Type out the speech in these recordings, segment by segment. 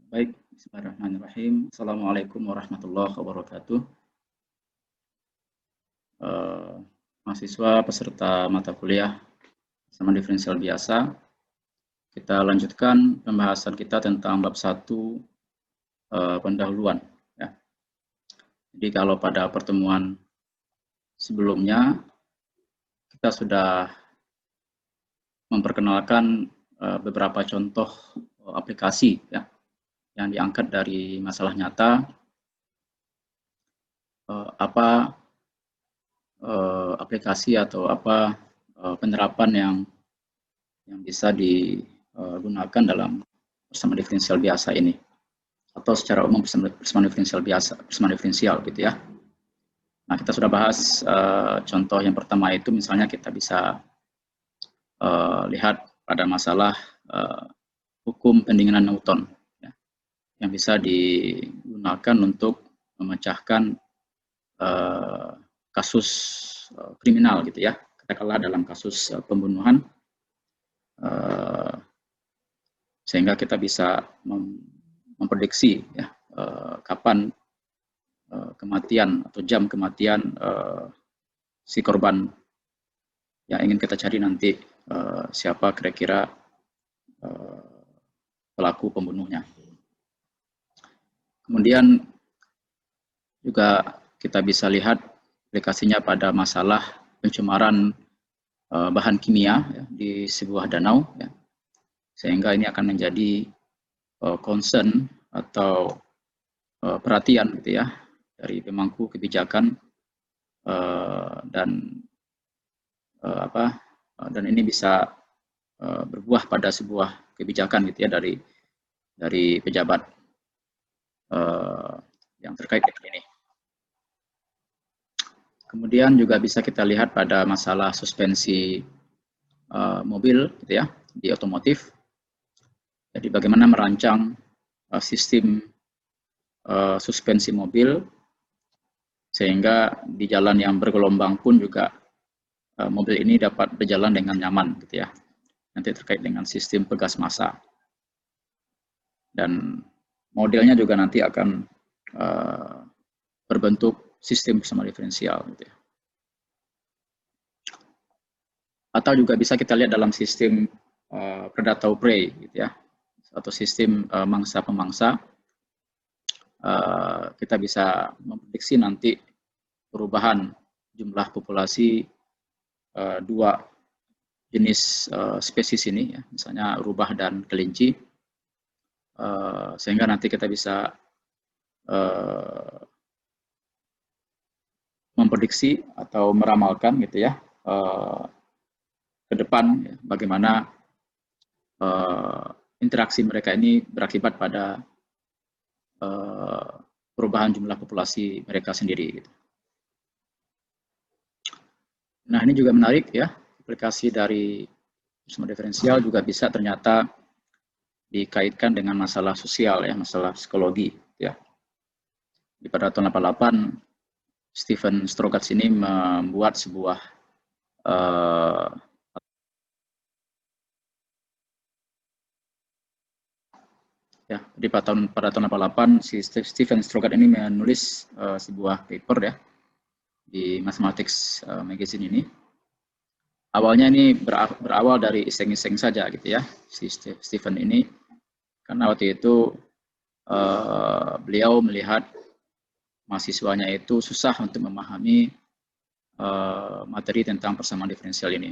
Baik, bismillahirrahmanirrahim. Assalamualaikum warahmatullahi wabarakatuh. Eh, Mahasiswa peserta mata kuliah sama diferensial biasa, kita lanjutkan pembahasan kita tentang bab 1 pendahuluan. Ya. Jadi kalau pada pertemuan sebelumnya kita sudah memperkenalkan beberapa contoh aplikasi ya, yang diangkat dari masalah nyata, apa aplikasi atau apa penerapan yang bisa digunakan dalam persamaan diferensial biasa ini, atau secara umum persamaan diferensial biasa, persamaan diferensial gitu ya. Nah, kita sudah bahas contoh yang pertama itu, misalnya kita bisa lihat pada masalah hukum pendinginan Newton ya, yang bisa digunakan untuk memecahkan kasus kriminal gitu ya, katakanlah dalam kasus pembunuhan, sehingga kita bisa memprediksi ya, kapan kematian atau jam kematian si korban yang ingin kita cari nanti, siapa kira-kira pelaku pembunuhnya. Kemudian juga kita bisa lihat aplikasinya pada masalah pencemaran bahan kimia ya, di sebuah danau ya, sehingga ini akan menjadi concern atau perhatian gitu ya dari pemangku kebijakan, dan ini bisa berbuah pada sebuah kebijakan gitu ya dari pejabat yang terkait dengan ini. Kemudian juga bisa kita lihat pada masalah suspensi mobil gitu ya, di otomotif. Jadi bagaimana merancang sistem suspensi mobil sehingga di jalan yang bergelombang pun juga mobil ini dapat berjalan dengan nyaman gitu ya. Nanti terkait dengan sistem pegas massa. Dan modelnya juga nanti akan berbentuk sistem persamaan diferensial gitu ya. Atau juga bisa kita lihat dalam sistem predator prey gitu ya, atau sistem mangsa pemangsa. Kita bisa memprediksi nanti perubahan jumlah populasi dua jenis spesies ini ya, misalnya rubah dan kelinci, sehingga nanti kita bisa memprediksi atau meramalkan gitu ya ke depan ya, bagaimana interaksi mereka ini berakibat pada perubahan jumlah populasi mereka sendiri gitu. Nah, ini juga menarik ya, aplikasi dari persamaan diferensial juga bisa ternyata dikaitkan dengan masalah sosial ya, masalah psikologi ya. Di pada tahun 88 Stephen Strogatz ini membuat sebuah ya, di pada tahun 88 si Stephen Strogatz ini menulis sebuah paper ya di Mathematics Magazine ini. Awalnya ini berawal dari iseng-iseng saja gitu ya, si Stephen ini, karena waktu itu beliau melihat mahasiswanya itu susah untuk memahami materi tentang persamaan diferensial ini.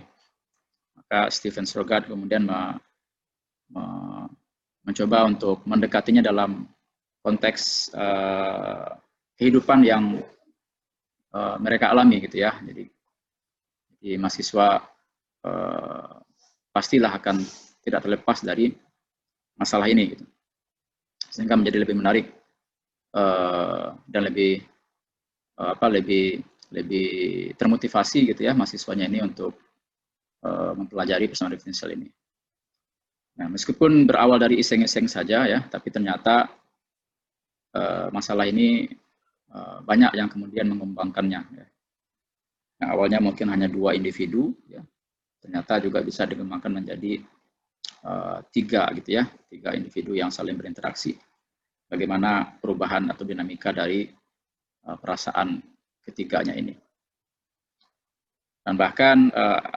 Maka Stephen Strogatz kemudian mencoba untuk mendekatinya dalam konteks kehidupan yang mereka alami gitu ya. Jadi mahasiswa pastilah akan tidak terlepas dari masalah ini gitu. Sehingga menjadi lebih menarik dan lebih termotivasi gitu ya mahasiswanya ini untuk mempelajari persamaan diferensial ini. Nah, meskipun berawal dari iseng-iseng saja ya, tapi ternyata masalah ini banyak yang kemudian mengembangkannya. Ya. Yang awalnya mungkin hanya 2 individu, ya, ternyata juga bisa dikembangkan menjadi 3 gitu ya, 3 individu yang saling berinteraksi. bagaimana perubahan atau dinamika dari perasaan ketiganya ini. Dan bahkan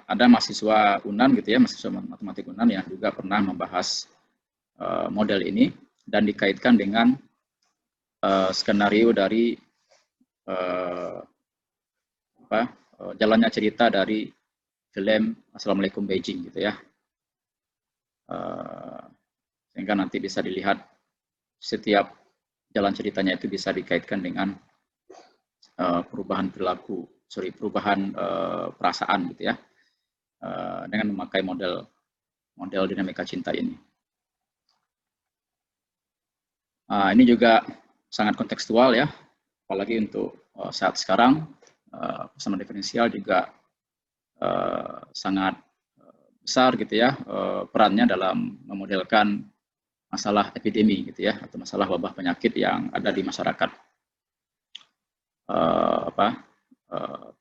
ada mahasiswa UNAN gitu ya, mahasiswa matematik UNAN yang juga pernah membahas model ini dan dikaitkan dengan skenario dari jalannya cerita dari film Assalamualaikum Beijing gitu ya. Sehingga nanti bisa dilihat setiap jalan ceritanya itu bisa dikaitkan dengan perubahan perilaku, perubahan perasaan gitu ya, dengan memakai model dinamika cinta ini. Ini juga sangat kontekstual ya, apalagi untuk saat sekarang persamaan diferensial juga sangat besar gitu ya perannya dalam memodelkan masalah epidemi gitu ya, atau masalah wabah penyakit yang ada di masyarakat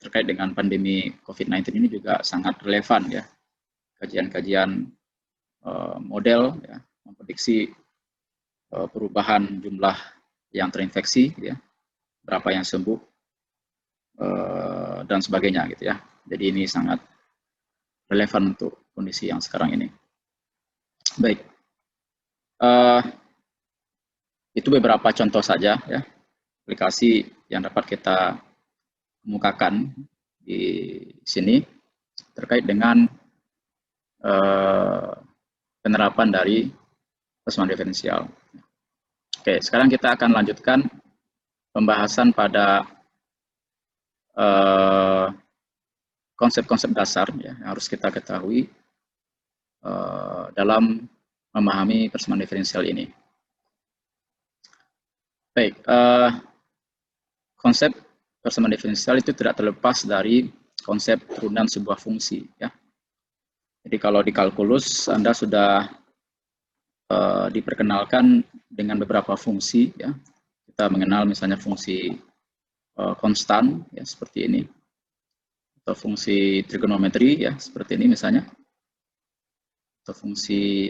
terkait dengan pandemi COVID-19 ini juga sangat relevan ya. Kajian-kajian model ya, memprediksi perubahan jumlah yang terinfeksi gitu ya, berapa yang sembuh dan sebagainya gitu ya. Jadi ini sangat relevan untuk kondisi yang sekarang ini. Baik, itu beberapa contoh saja ya aplikasi yang dapat kita kemukakan di sini terkait dengan penerapan dari persamaan diferensial. Oke, sekarang kita akan lanjutkan pembahasan pada konsep-konsep dasar ya, yang harus kita ketahui dalam memahami persamaan diferensial ini. Baik, konsep persamaan diferensial itu tidak terlepas dari konsep turunan sebuah fungsi ya. Jadi kalau di kalkulus Anda sudah diperkenalkan dengan beberapa fungsi ya. Kita mengenal misalnya fungsi konstan ya seperti ini, atau fungsi trigonometri ya seperti ini misalnya, atau fungsi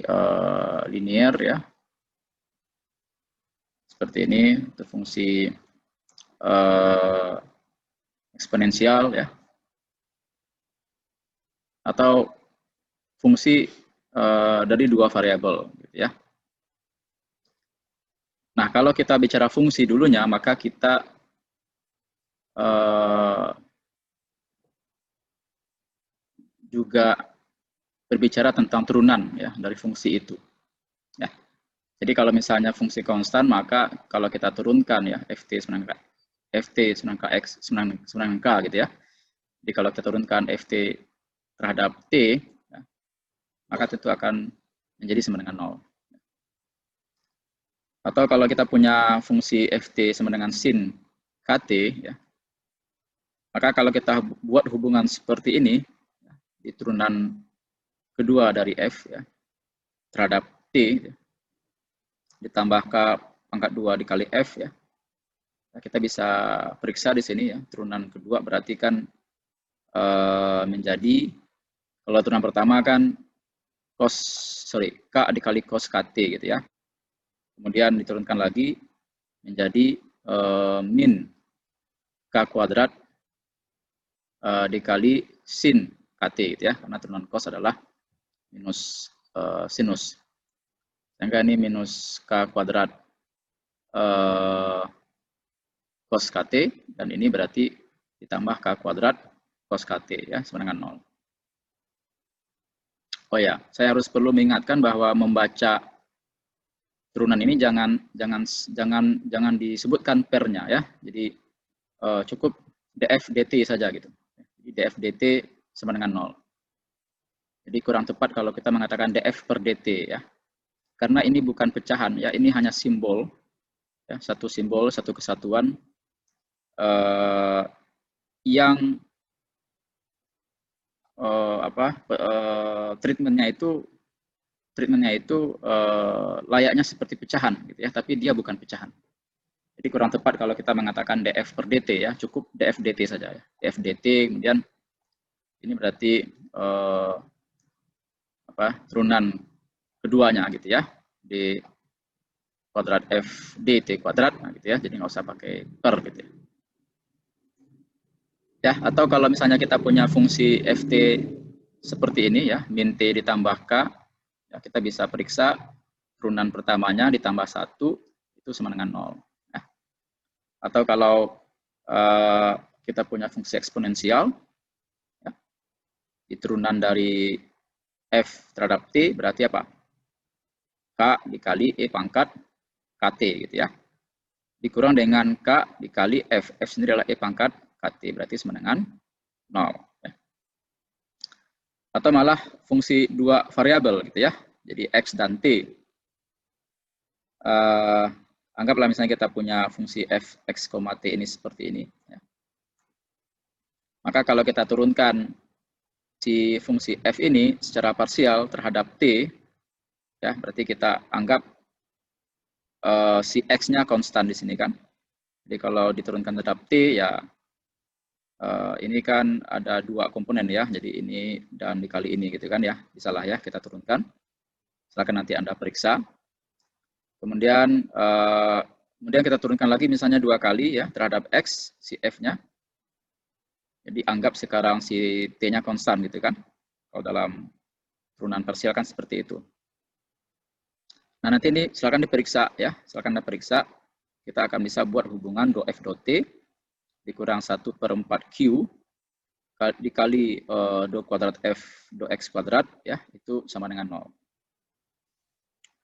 linear ya seperti ini, atau fungsi eksponensial ya, atau fungsi dari dua variabel gitu ya. Nah, kalau kita bicara fungsi dulunya, maka kita juga berbicara tentang turunan ya dari fungsi itu. Ya. Jadi kalau misalnya fungsi konstan, maka kalau kita turunkan ya ft sama kx sama k gitu ya. Jadi kalau kita turunkan ft terhadap t, ya, maka itu akan menjadi sama dengan 0. Atau kalau kita punya fungsi ft sama dengan sin kt, ya, maka kalau kita buat hubungan seperti ini, ya, di turunan kedua dari f ya, terhadap t, ya, ditambah k pangkat 2 dikali f, ya, kita bisa periksa di sini ya, turunan kedua berarti kan menjadi, kalau turunan pertama kan k dikali cos kt gitu ya. Kemudian diturunkan lagi menjadi min k kuadrat dikali sin kt gitu ya, karena turunan cos adalah minus sinus. Sehingga ini minus k kuadrat cos kt, dan ini berarti ditambah k kuadrat cos kt ya sama dengan 0. Oh ya, saya harus perlu mengingatkan bahwa membaca turunan ini jangan disebutkan pernya ya. Jadi cukup df dt saja gitu. Jadi df dt sama dengan 0. Jadi kurang tepat kalau kita mengatakan df per dt ya. Karena ini bukan pecahan ya, ini hanya simbol ya, satu simbol, satu kesatuan yang treatmentnya itu layaknya seperti pecahan gitu ya, tapi dia bukan pecahan. Jadi kurang tepat kalau kita mengatakan df per dt ya, cukup df dt saja ya. Df dt, kemudian ini berarti turunan keduanya gitu ya, di kuadrat F dt kuadrat, nah gitu ya, jadi nggak usah pakai per gitu ya. Ya, atau kalau misalnya kita punya fungsi ft seperti ini ya, min t ditambah k, ya, kita bisa periksa turunan pertamanya ditambah 1 itu sama dengan 0. Ya. Atau kalau kita punya fungsi eksponensial, ya, di turunan dari f terhadap t berarti apa? K dikali E pangkat KT gitu ya. Dikurang dengan K dikali F. F sendiri adalah E pangkat KT, berarti sama dengan 0. Ya. Atau malah fungsi dua variabel gitu ya. Jadi X dan T. Anggaplah misalnya kita punya fungsi f, x, t ini seperti ini. Ya. Maka kalau kita turunkan si fungsi f ini secara parsial terhadap t, ya berarti kita anggap si x-nya konstan di sini kan. Jadi kalau diturunkan terhadap t ya ini kan ada dua komponen ya. Jadi ini dan dikali ini gitu kan ya. Bisalah ya kita turunkan. Silakan nanti Anda periksa. Kemudian kita turunkan lagi misalnya 2 kali ya terhadap x si f-nya. Jadi anggap sekarang si t-nya konstan gitu kan. Kalau dalam turunan parsial kan seperti itu. Nah, nanti ini silakan diperiksa ya, silakan diperiksa. Kita akan bisa buat hubungan do f do t dikurang 1/4q dikali do kuadrat f do x kuadrat ya, itu sama dengan 0.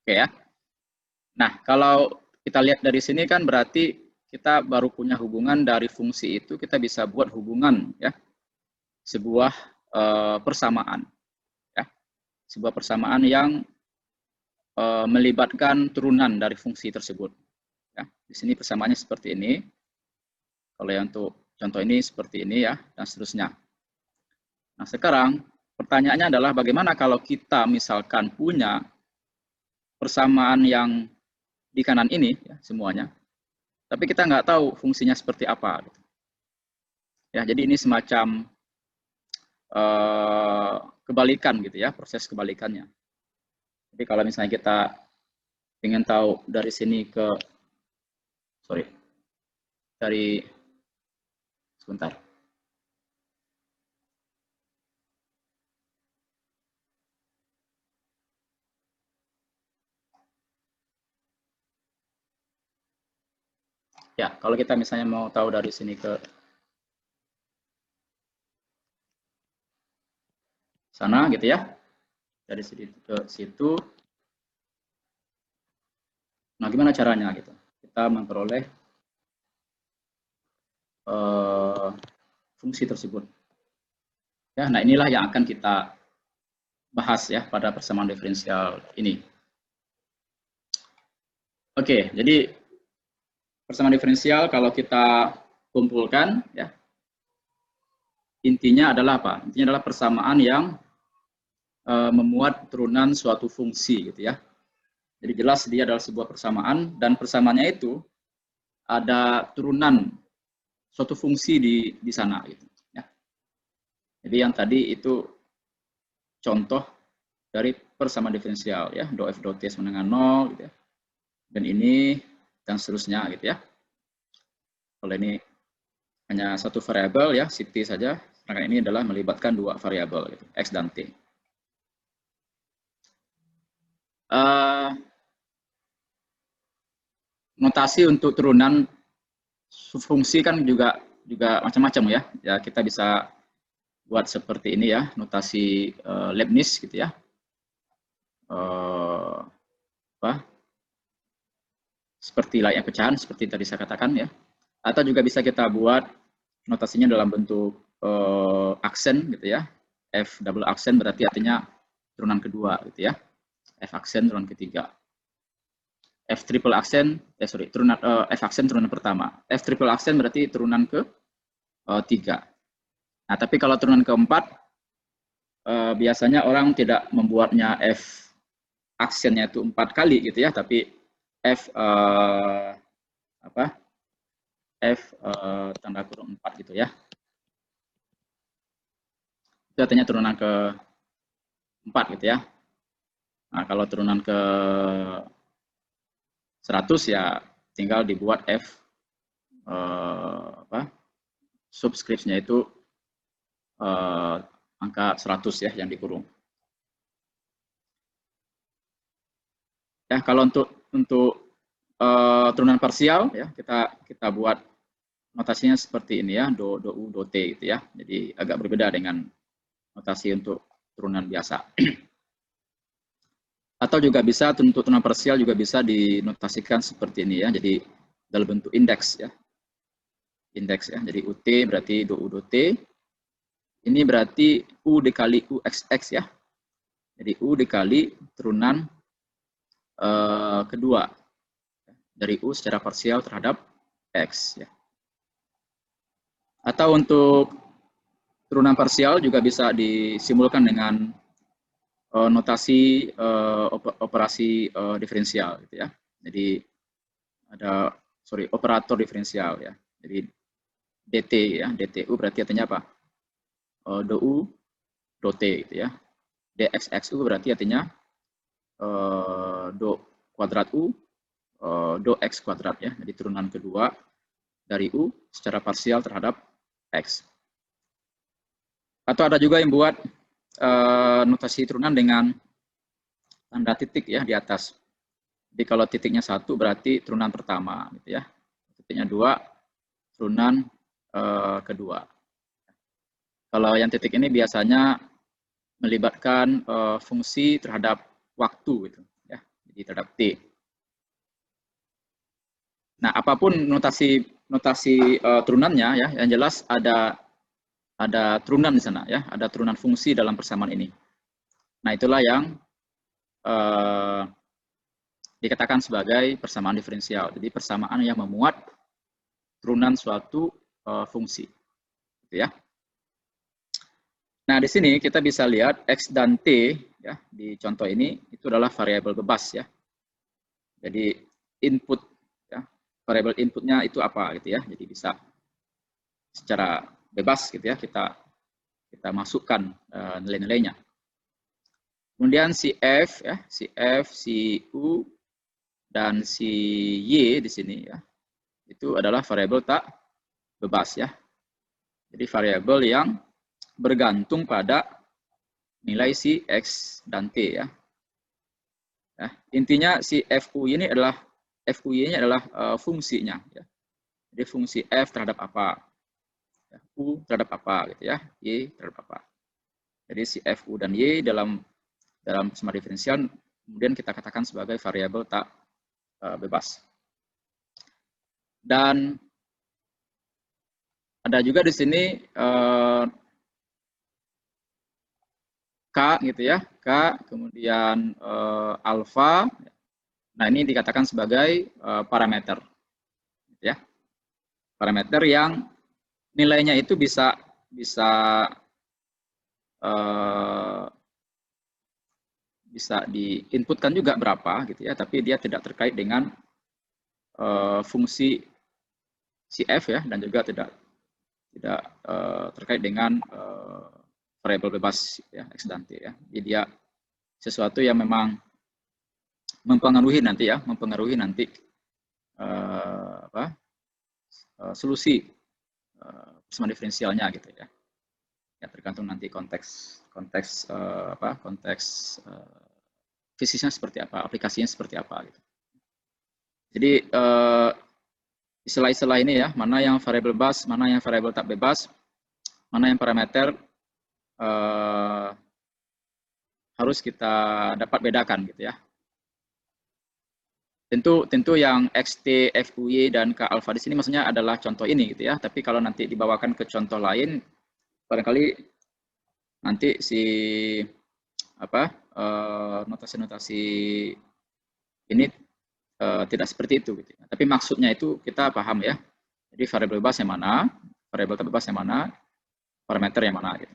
Oke ya. Nah, kalau kita lihat dari sini kan berarti kita baru punya hubungan dari fungsi itu, kita bisa buat hubungan ya, sebuah persamaan ya, sebuah persamaan yang melibatkan turunan dari fungsi tersebut ya. Di sini persamaannya seperti ini, kalau yang untuk contoh ini seperti ini ya, dan seterusnya. Nah, sekarang pertanyaannya adalah bagaimana kalau kita misalkan punya persamaan yang di kanan ini ya, semuanya, tapi kita nggak tahu fungsinya seperti apa gitu. Ya, jadi ini semacam kebalikan gitu ya, proses kebalikannya. Jadi kalau misalnya kita ingin tahu dari sini ke sebentar. Ya, kalau kita misalnya mau tahu dari sini ke sana gitu ya, dari sini ke situ. Nah, gimana caranya gitu? Kita memperoleh fungsi tersebut. Ya, nah inilah yang akan kita bahas ya pada persamaan diferensial ini. Oke, jadi persamaan diferensial kalau kita kumpulkan ya, intinya adalah apa? Intinya adalah persamaan yang memuat turunan suatu fungsi gitu ya. Jadi jelas dia adalah sebuah persamaan dan persamaannya itu ada turunan suatu fungsi di sana gitu ya. Jadi yang tadi itu contoh dari persamaan diferensial ya, do f do t sama dengan 0 gitu ya. Dan ini dan seterusnya gitu ya. Kalau ini hanya satu variabel ya, si t saja, sedangkan ini adalah melibatkan dua variabel gitu, x dan t. Notasi untuk turunan fungsi kan juga macam-macam ya. Ya kita bisa buat seperti ini ya, notasi Leibniz gitu ya. Seperti layaknya pecahan, seperti tadi saya katakan ya. Atau juga bisa kita buat notasinya dalam bentuk aksen gitu ya. F double aksen berarti artinya turunan kedua gitu ya. F aksen turunan ketiga. F triple aksen, turunan F aksen turunan pertama. F triple aksen berarti turunan ke 3. Nah, tapi kalau turunan keempat biasanya orang tidak membuatnya F aksennya itu 4 kali gitu ya, tapi F F tanda kurung 4 gitu ya. Itu artinya turunan ke 4 gitu ya. Nah, kalau turunan ke 100 ya tinggal dibuat F subscription-nya itu angka 100 ya yang dikurung. Ya, kalau untuk turunan parsial ya kita buat notasinya seperti ini ya, do u, do t gitu ya. Jadi agak berbeda dengan notasi untuk turunan biasa. Atau juga bisa untuk turunan parsial juga bisa dinotasikan seperti ini ya. Jadi dalam bentuk indeks ya. Indeks ya. Jadi ut berarti do u, do t. Ini berarti u dikali uxx ya. Jadi u dikali turunan kedua dari u secara parsial terhadap x ya. Atau untuk turunan parsial juga bisa disimbolkan dengan notasi operasi diferensial gitu ya. Jadi ada operator diferensial ya. Jadi dt ya, dtu berarti artinya apa? Do u, do t gitu ya. Dxxu berarti artinya do kuadrat u, do x kuadrat ya. Jadi turunan kedua dari u secara parsial terhadap x. Atau ada juga yang buat notasi turunan dengan tanda titik ya di atas. Jadi kalau titiknya 1 berarti turunan pertama gitu ya. Titiknya 2 turunan kedua. Kalau yang titik ini biasanya melibatkan fungsi terhadap waktu gitu ya. Jadi terhadap t. Nah, apapun notasi turunannya ya, yang jelas ada turunan di sana ya, ada turunan fungsi dalam persamaan ini. Nah, itulah yang dikatakan sebagai persamaan diferensial. Jadi persamaan yang memuat turunan suatu fungsi, gitu ya. Nah, di sini kita bisa lihat x dan t ya di contoh ini itu adalah variabel bebas ya. Jadi input ya, variabel inputnya itu apa gitu ya. Jadi bisa secara bebas gitu ya kita masukkan nilai-nilainya. Kemudian si f ya, si f, si u dan si y di sini ya. Itu adalah variabel tak bebas ya. Jadi variabel yang bergantung pada nilai si x dan t ya. Ya, intinya si fu ini adalah fuy-nya adalah fungsinya ya. Jadi fungsi f terhadap apa? Ya, u terhadap apa gitu ya, y terhadap apa. Jadi si fu dan y dalam persamaan diferensial kemudian kita katakan sebagai variabel tak bebas. Dan ada juga di sini K gitu ya, K, kemudian alfa. Nah, ini dikatakan sebagai parameter. Gitu ya. Parameter yang nilainya itu bisa diinputkan juga berapa gitu ya, tapi dia tidak terkait dengan fungsi si f ya, dan juga tidak terkait dengan variabel bebas ya, x dan t ya. Jadi dia sesuatu yang memang mempengaruhi nanti solusi persamaan diferensialnya gitu ya. Ya tergantung nanti konteks fisiknya seperti apa, aplikasinya seperti apa gitu. Jadi istilah-istilah ini ya, mana yang variabel bebas, mana yang variabel tak bebas, mana yang parameter harus kita dapat bedakan gitu ya. Tentu yang xt, fuy dan k alfa di sini maksudnya adalah contoh ini gitu ya. Tapi kalau nanti dibawakan ke contoh lain, barangkali nanti si notasi-notasi ini tidak seperti itu gitu. Tapi maksudnya itu kita paham ya. Jadi variabel bebas yang mana, variabel tak bebas yang mana, parameter yang mana gitu.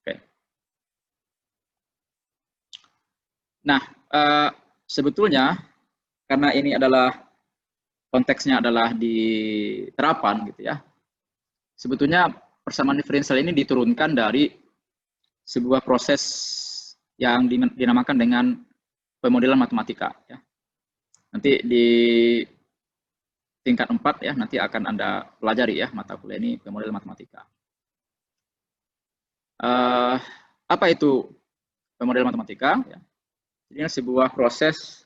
Oke. Nah, sebetulnya karena ini adalah konteksnya adalah di terapan gitu ya. Sebetulnya persamaan diferensial ini diturunkan dari sebuah proses yang dinamakan dengan pemodelan matematika ya. Nanti di tingkat 4 ya, nanti akan Anda pelajari ya mata kuliah ini pemodel matematika. Apa itu pemodel matematika? Ya. Ini sebuah proses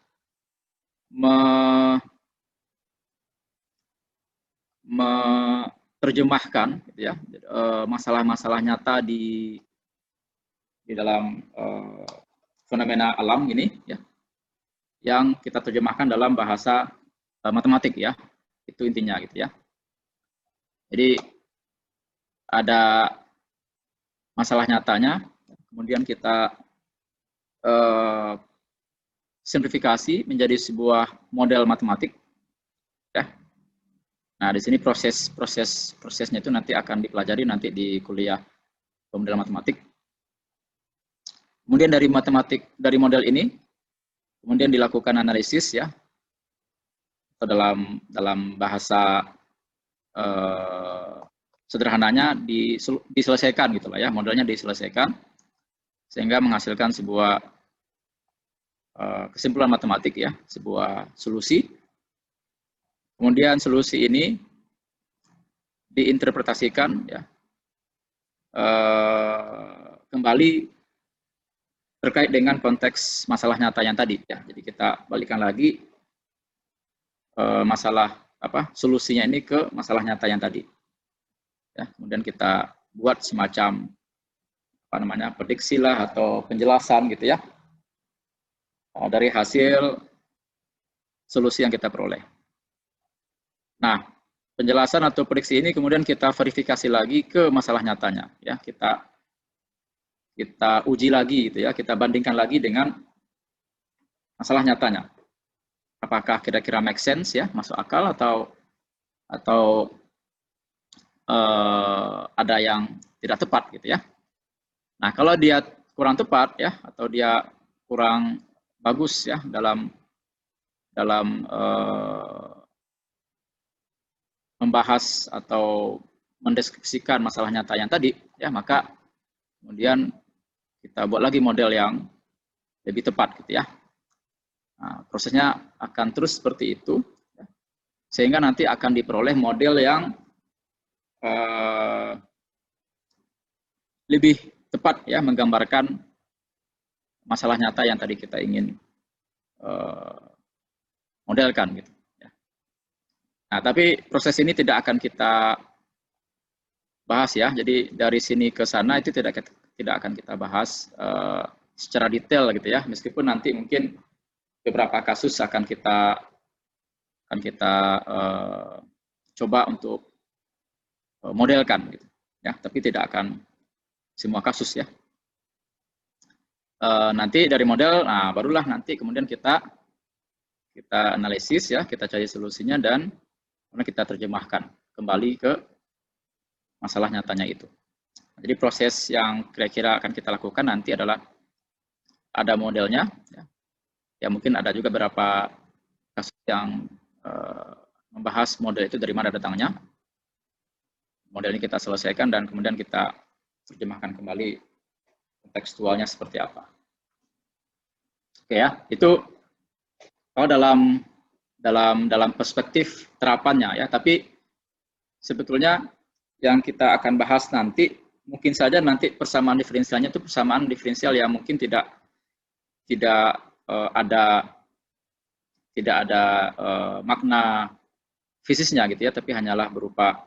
menerjemahkan gitu ya, masalah-masalah nyata di dalam fenomena alam ini ya, yang kita terjemahkan dalam bahasa matematik ya, itu intinya gitu ya. Jadi ada masalah nyatanya, kemudian kita simplifikasi menjadi sebuah model matematik ya. Nah, di sini prosesnya itu nanti akan dipelajari nanti di kuliah pemodel matematik. Kemudian dari model ini kemudian dilakukan analisis ya, atau dalam bahasa sederhananya diselesaikan gitu lah ya, modelnya diselesaikan sehingga menghasilkan sebuah kesimpulan matematik ya, sebuah solusi. Kemudian solusi ini diinterpretasikan ya, kembali terkait dengan konteks masalah nyata yang tadi ya. Jadi kita balikan lagi masalah solusinya ini ke masalah nyata yang tadi. Ya, kemudian kita buat semacam prediksi lah atau penjelasan gitu ya dari hasil solusi yang kita peroleh. Nah, penjelasan atau prediksi ini kemudian kita verifikasi lagi ke masalah nyatanya ya, kita uji lagi gitu ya, kita bandingkan lagi dengan masalah nyatanya. Apakah kira-kira make sense ya, masuk akal atau ada yang tidak tepat gitu ya. Nah, kalau dia kurang tepat ya, atau dia kurang bagus ya dalam membahas atau mendeskripsikan masalah nyata yang tadi ya, maka kemudian kita buat lagi model yang lebih tepat gitu ya. Nah, prosesnya akan terus seperti itu ya, sehingga nanti akan diperoleh model yang lebih tepat ya, menggambarkan masalah nyata yang tadi kita ingin modelkan gitu ya. Nah, tapi proses ini tidak akan kita bahas ya. Jadi dari sini ke sana itu tidak akan kita bahas secara detail gitu ya. Meskipun nanti mungkin beberapa kasus akan kita coba untuk modelkan gitu ya. Tapi tidak akan semua kasus ya. Nanti dari model, nah barulah nanti kemudian kita analisis ya, kita cari solusinya dan kemudian kita terjemahkan kembali ke masalah nyatanya itu. Jadi proses yang kira-kira akan kita lakukan nanti adalah ada modelnya, ya mungkin ada juga beberapa kasus yang membahas model itu dari mana datangnya. Model ini kita selesaikan dan kemudian kita terjemahkan kembali tekstualnya seperti apa. Oke ya, itu dalam perspektif terapannya ya. Tapi sebetulnya yang kita akan bahas nanti mungkin saja nanti persamaan diferensialnya itu persamaan diferensial yang mungkin tidak ada makna fisisnya gitu ya, tapi hanyalah berupa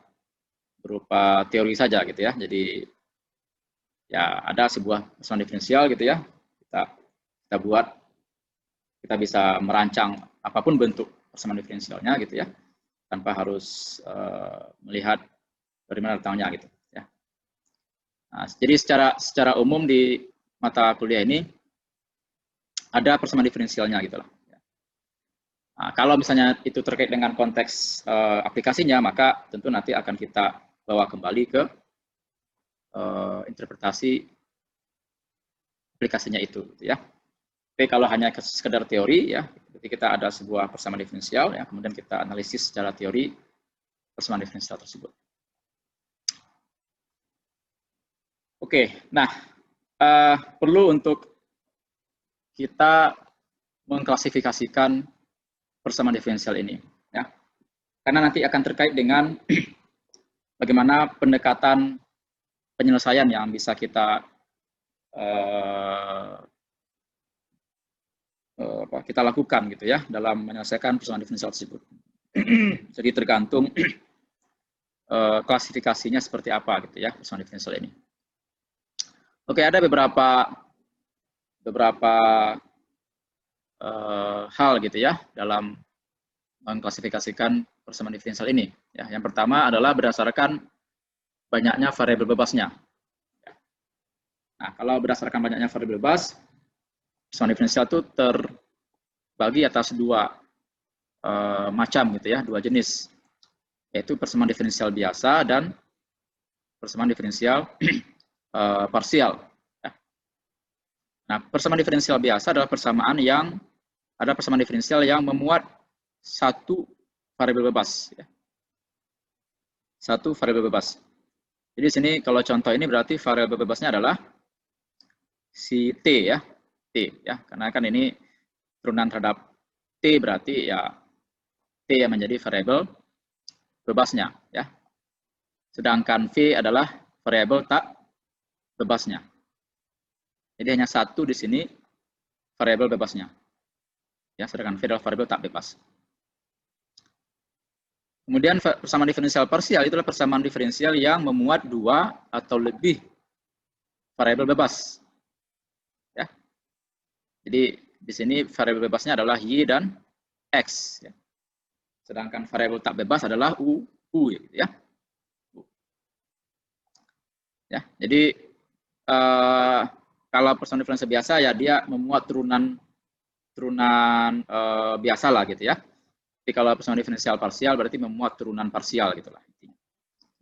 teori saja gitu ya. Jadi ya ada sebuah persamaan diferensial gitu ya, kita buat, kita bisa merancang apapun bentuk persamaan diferensialnya gitu ya, tanpa harus melihat dari mana datangnya gitu ya. Nah, jadi secara umum di mata kuliah ini ada persamaan diferensialnya gitu lah. Nah, kalau misalnya itu terkait dengan konteks aplikasinya, maka tentu nanti akan kita bawa kembali ke interpretasi aplikasinya itu gitu ya. Tapi kalau hanya sekedar teori ya, jadi kita ada sebuah persamaan diferensial ya, kemudian kita analisis secara teori persamaan diferensial tersebut. Oke, nah perlu untuk kita mengklasifikasikan persamaan diferensial ini, ya. Karena nanti akan terkait dengan bagaimana pendekatan penyelesaian yang bisa kita kita lakukan gitu ya dalam menyelesaikan persamaan diferensial tersebut. Jadi tergantung klasifikasinya seperti apa gitu ya persamaan diferensial ini. Oke, ada beberapa hal gitu ya dalam mengklasifikasikan persamaan diferensial ini. Ya, yang pertama adalah berdasarkan banyaknya variabel bebasnya. Nah, kalau berdasarkan banyaknya variabel bebas, persamaan diferensial itu terbagi atas dua macam gitu ya, dua jenis, yaitu persamaan diferensial biasa dan persamaan diferensial parsial. Nah, persamaan diferensial biasa adalah persamaan diferensial yang memuat satu variabel bebas. Ya. Satu variabel bebas. Jadi sini kalau contoh ini berarti variabel bebasnya adalah si T ya. T ya, karena kan ini turunan terhadap T berarti ya T yang menjadi variabel bebasnya ya. Sedangkan V adalah variabel tak bebasnya. Jadi hanya satu di sini variabel bebasnya. Ya, sedangkan V adalah variabel tak bebas. Kemudian persamaan diferensial parsial itu adalah persamaan diferensial yang memuat dua atau lebih variabel bebas. Ya. Jadi di sini variabel bebasnya adalah Y dan X. Ya. Sedangkan variabel tak bebas adalah U gitu ya. Ya, jadi kalau persamaan diferensial biasa ya dia memuat turunan biasa lah gitu ya. Tapi kalau persamaan diferensial parsial berarti memuat turunan parsial gitulah.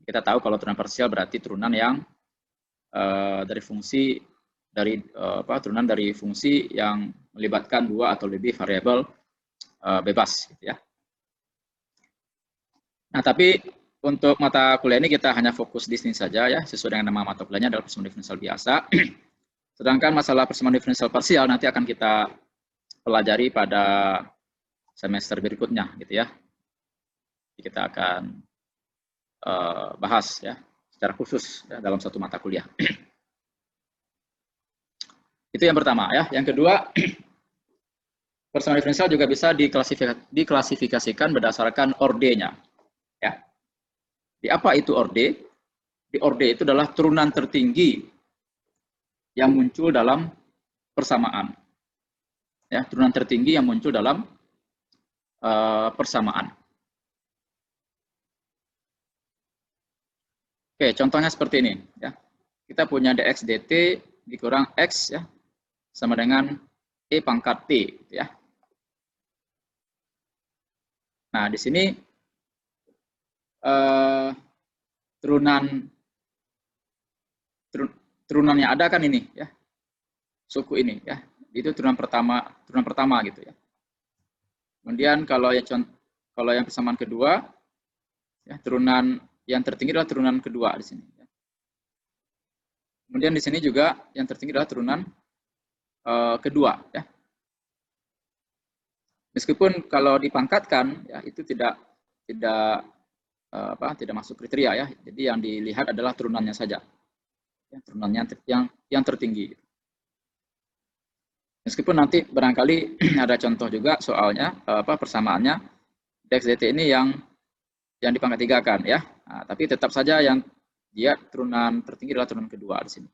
Kita tahu kalau turunan parsial berarti turunan yang dari fungsi turunan dari fungsi yang melibatkan dua atau lebih variabel bebas gitu ya. Nah, tapi untuk mata kuliah ini kita hanya fokus di sini saja ya, sesuai dengan nama mata kuliahnya adalah persamaan diferensial biasa. Sedangkan masalah persamaan diferensial parsial nanti akan kita pelajari pada semester berikutnya gitu ya. Kita akan bahas ya secara khusus ya, dalam satu mata kuliah. Itu yang pertama ya. Yang kedua, persamaan diferensial juga bisa diklasifikasikan berdasarkan orde-nya. Ya. Di apa itu orde? Di orde itu adalah turunan tertinggi yang muncul dalam persamaan. Ya, turunan tertinggi yang muncul dalam persamaan. Oke, contohnya seperti ini. Ya. Kita punya dx dt dikurang x ya, sama dengan e pangkat t. Ya. Nah, di sini turunannya ada kan ini ya, suku ini ya, itu turunan pertama gitu ya. Kemudian kalau yang persamaan kedua ya, turunan yang tertinggi adalah turunan kedua di sini ya. Kemudian di sini juga yang tertinggi adalah turunan kedua ya. Meskipun kalau dipangkatkan ya itu tidak masuk kriteria ya. Jadi yang dilihat adalah turunannya saja. Ya, turunannya yang tertinggi. Meskipun nanti barangkali ada contoh juga soalnya persamaannya dx dt ini yang dipangkat tigakan ya. Nah, tapi tetap saja yang dia turunan tertinggi adalah turunan kedua di sini.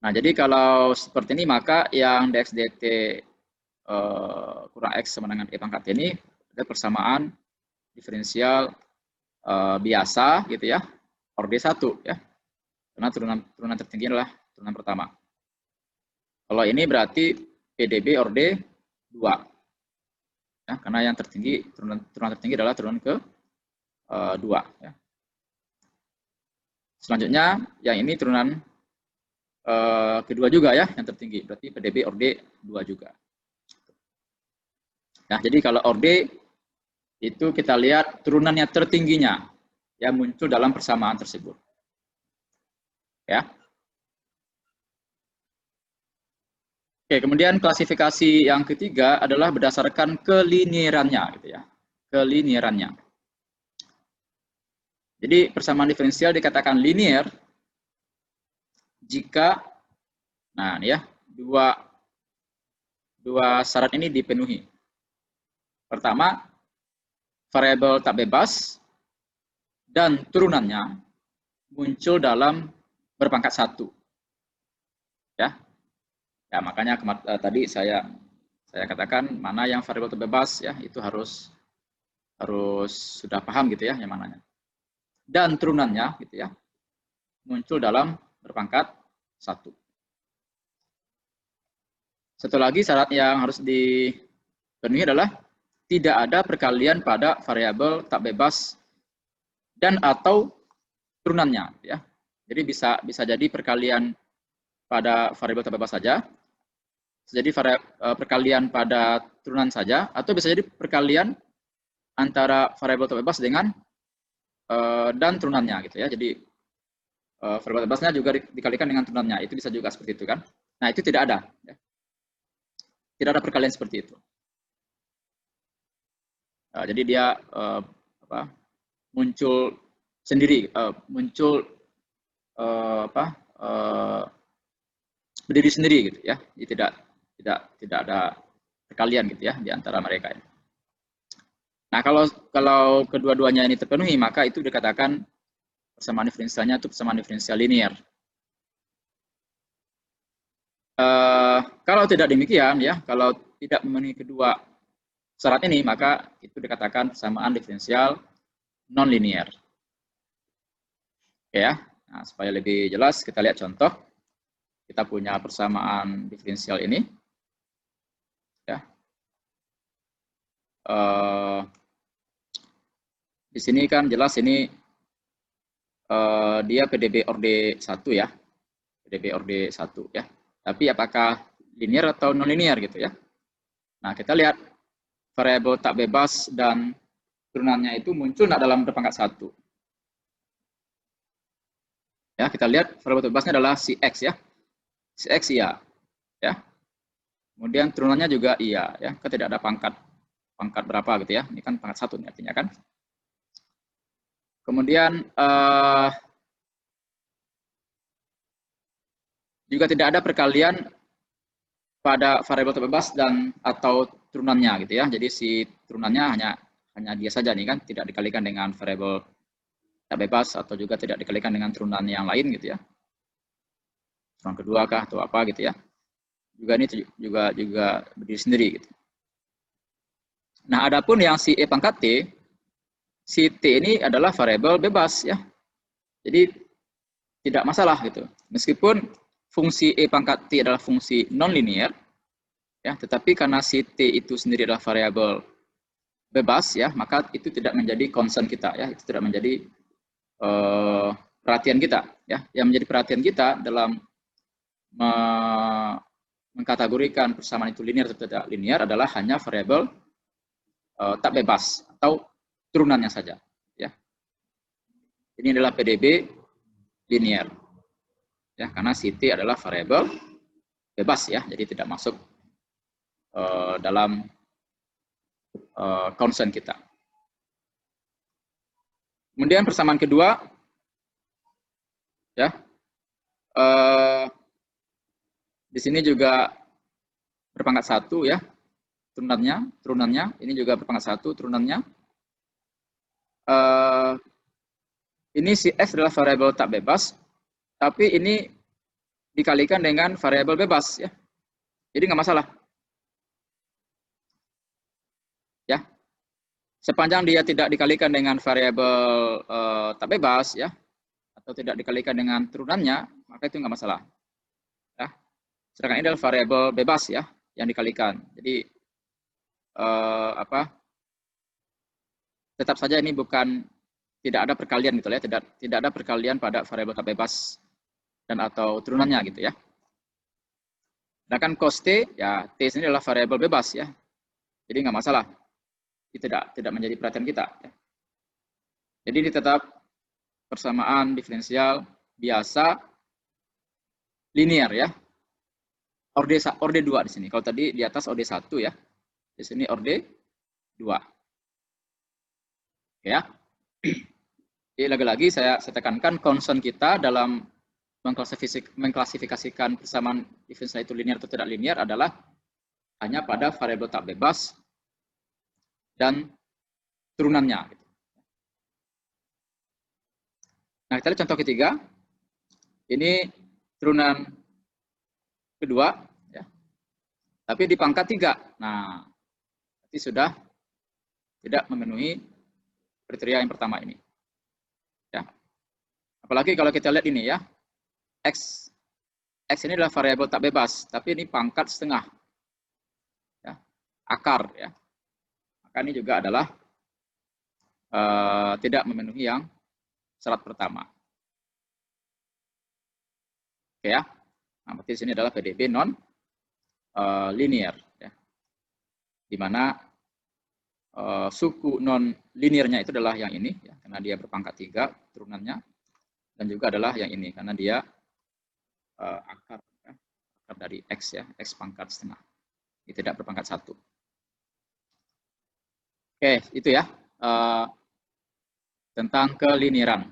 Nah, jadi kalau seperti ini maka yang dx dt kurang x sama dengan e pangkat ini ada persamaan diferensial biasa gitu ya, orde 1 ya. Karena turunan tertinggi adalah turunan pertama. Kalau ini berarti PDB orde 2. Ya, karena yang tertinggi turunan tertinggi adalah turunan ke 2 ya. Selanjutnya yang ini turunan kedua juga ya, yang tertinggi berarti PDB orde 2 juga. Nah, jadi kalau orde itu kita lihat turunannya tertingginya yang muncul dalam persamaan tersebut. Ya. Oke, kemudian klasifikasi yang ketiga adalah berdasarkan kelinierannya, gitu ya, kelinierannya. Jadi persamaan diferensial dikatakan linier jika, nah ini ya, dua syarat ini dipenuhi. Pertama, variabel tak bebas dan turunannya muncul dalam berpangkat 1. Ya, ya makanya tadi saya katakan mana yang variabel tak bebas ya, itu harus sudah paham gitu ya yang mananya. Dan turunannya gitu ya, muncul dalam berpangkat 1. Satu lagi syarat yang harus dipenuhi adalah tidak ada perkalian pada variabel tak bebas dan atau turunannya ya. Jadi bisa jadi perkalian pada variabel tak bebas saja, bisa jadi perkalian pada turunan saja, atau bisa jadi perkalian antara variabel tak bebas dengan dan turunannya gitu ya. Jadi variabel tak bebasnya juga dikalikan dengan turunannya, itu bisa juga seperti itu kan. Nah, itu tidak ada ya. Tidak ada perkalian seperti itu. Jadi dia muncul sendiri, berdiri sendiri gitu ya. Jadi tidak ada perkalian gitu ya di antara mereka. Nah, kalau kedua-duanya ini terpenuhi, maka itu dikatakan persamaan diferensialnya itu persamaan diferensial linear. Kalau tidak demikian ya, kalau tidak memenuhi kedua syarat ini, maka itu dikatakan persamaan diferensial non-linear. Oke ya, nah, supaya lebih jelas kita lihat contoh. Kita punya persamaan diferensial ini. Ya. Di sini kan jelas ini dia PDB orde 1 ya. PDB orde 1 ya. Tapi apakah linear atau non-linear gitu ya. Nah, kita lihat variabel tak bebas dan turunannya itu muncul dalam berpangkat 1. Ya, kita lihat variabel tak bebasnya adalah si X ya. Si X iya. Ya. Kemudian turunannya juga iya ya. Kan tidak ada pangkat berapa gitu ya. Ini kan pangkat 1 nih artinya kan. Kemudian juga tidak ada perkalian pada variabel tak bebas dan atau turunannya gitu ya. Jadi si turunannya hanya dia saja nih kan, tidak dikalikan dengan variabel tak bebas atau juga tidak dikalikan dengan turunan yang lain gitu ya. Turunan kedua kah atau apa gitu ya. Juga ini juga berdiri sendiri gitu. Nah, adapun yang si E pangkat T, si T ini adalah variabel bebas ya. Jadi tidak masalah gitu. Meskipun fungsi E pangkat T adalah fungsi non-linear, ya, tetapi karena si T itu sendiri adalah variabel bebas, ya, maka itu tidak menjadi concern kita, ya, itu tidak menjadi perhatian kita, ya. Yang menjadi perhatian kita dalam mengkategorikan persamaan itu linear atau tidak linear adalah hanya variabel tak bebas atau turunannya saja, ya. Ini adalah PDB linear. Ya, karena si T adalah variabel bebas ya, jadi tidak masuk dalam concern kita. Kemudian persamaan kedua, ya, di sini juga berpangkat 1 ya, turunannya, ini juga berpangkat 1 turunannya. Ini si F adalah variabel tak bebas, tapi ini dikalikan dengan variabel bebas ya. Jadi nggak masalah. Ya. Sepanjang dia tidak dikalikan dengan variabel tak bebas ya, atau tidak dikalikan dengan turunannya, maka itu nggak masalah. Ya. Sedangkan ini adalah variabel bebas ya yang dikalikan. Jadi tetap saja ini tidak ada perkalian gitu ya, tidak ada perkalian pada variabel tak bebas dan atau turunannya gitu ya. Sedangkan cos T, ya T ini adalah variabel bebas ya, jadi nggak masalah, itu tidak menjadi perhatian kita. Ya. Jadi ini tetap persamaan diferensial biasa linear ya. orde 2 di sini. Kalau tadi di atas orde 1 ya. Di sini orde 2. Ya. Jadi lagi-lagi saya tekankan concern kita dalam mengklasifikasikan persamaan differential itu linear atau tidak linear adalah hanya pada variabel tak bebas dan turunannya. Nah, kita lihat contoh ketiga. Ini turunan kedua, ya. Tapi di pangkat 3. Nah, berarti sudah tidak memenuhi kriteria yang pertama ini. Ya. Apalagi kalau kita lihat ini ya, X ini adalah variabel tak bebas, tapi ini pangkat setengah. Ya. Akar, ya. Maka ini juga adalah tidak memenuhi yang syarat pertama. Oke ya. Nah, berarti di sini adalah PDB non linear, ya. Di mana suku non linearnya itu adalah yang ini, ya, karena dia berpangkat 3 turunannya, dan juga adalah yang ini karena dia akar, ya, akar dari X ya, X pangkat setengah. Ini tidak berpangkat 1. Oke, itu ya tentang keliniaran.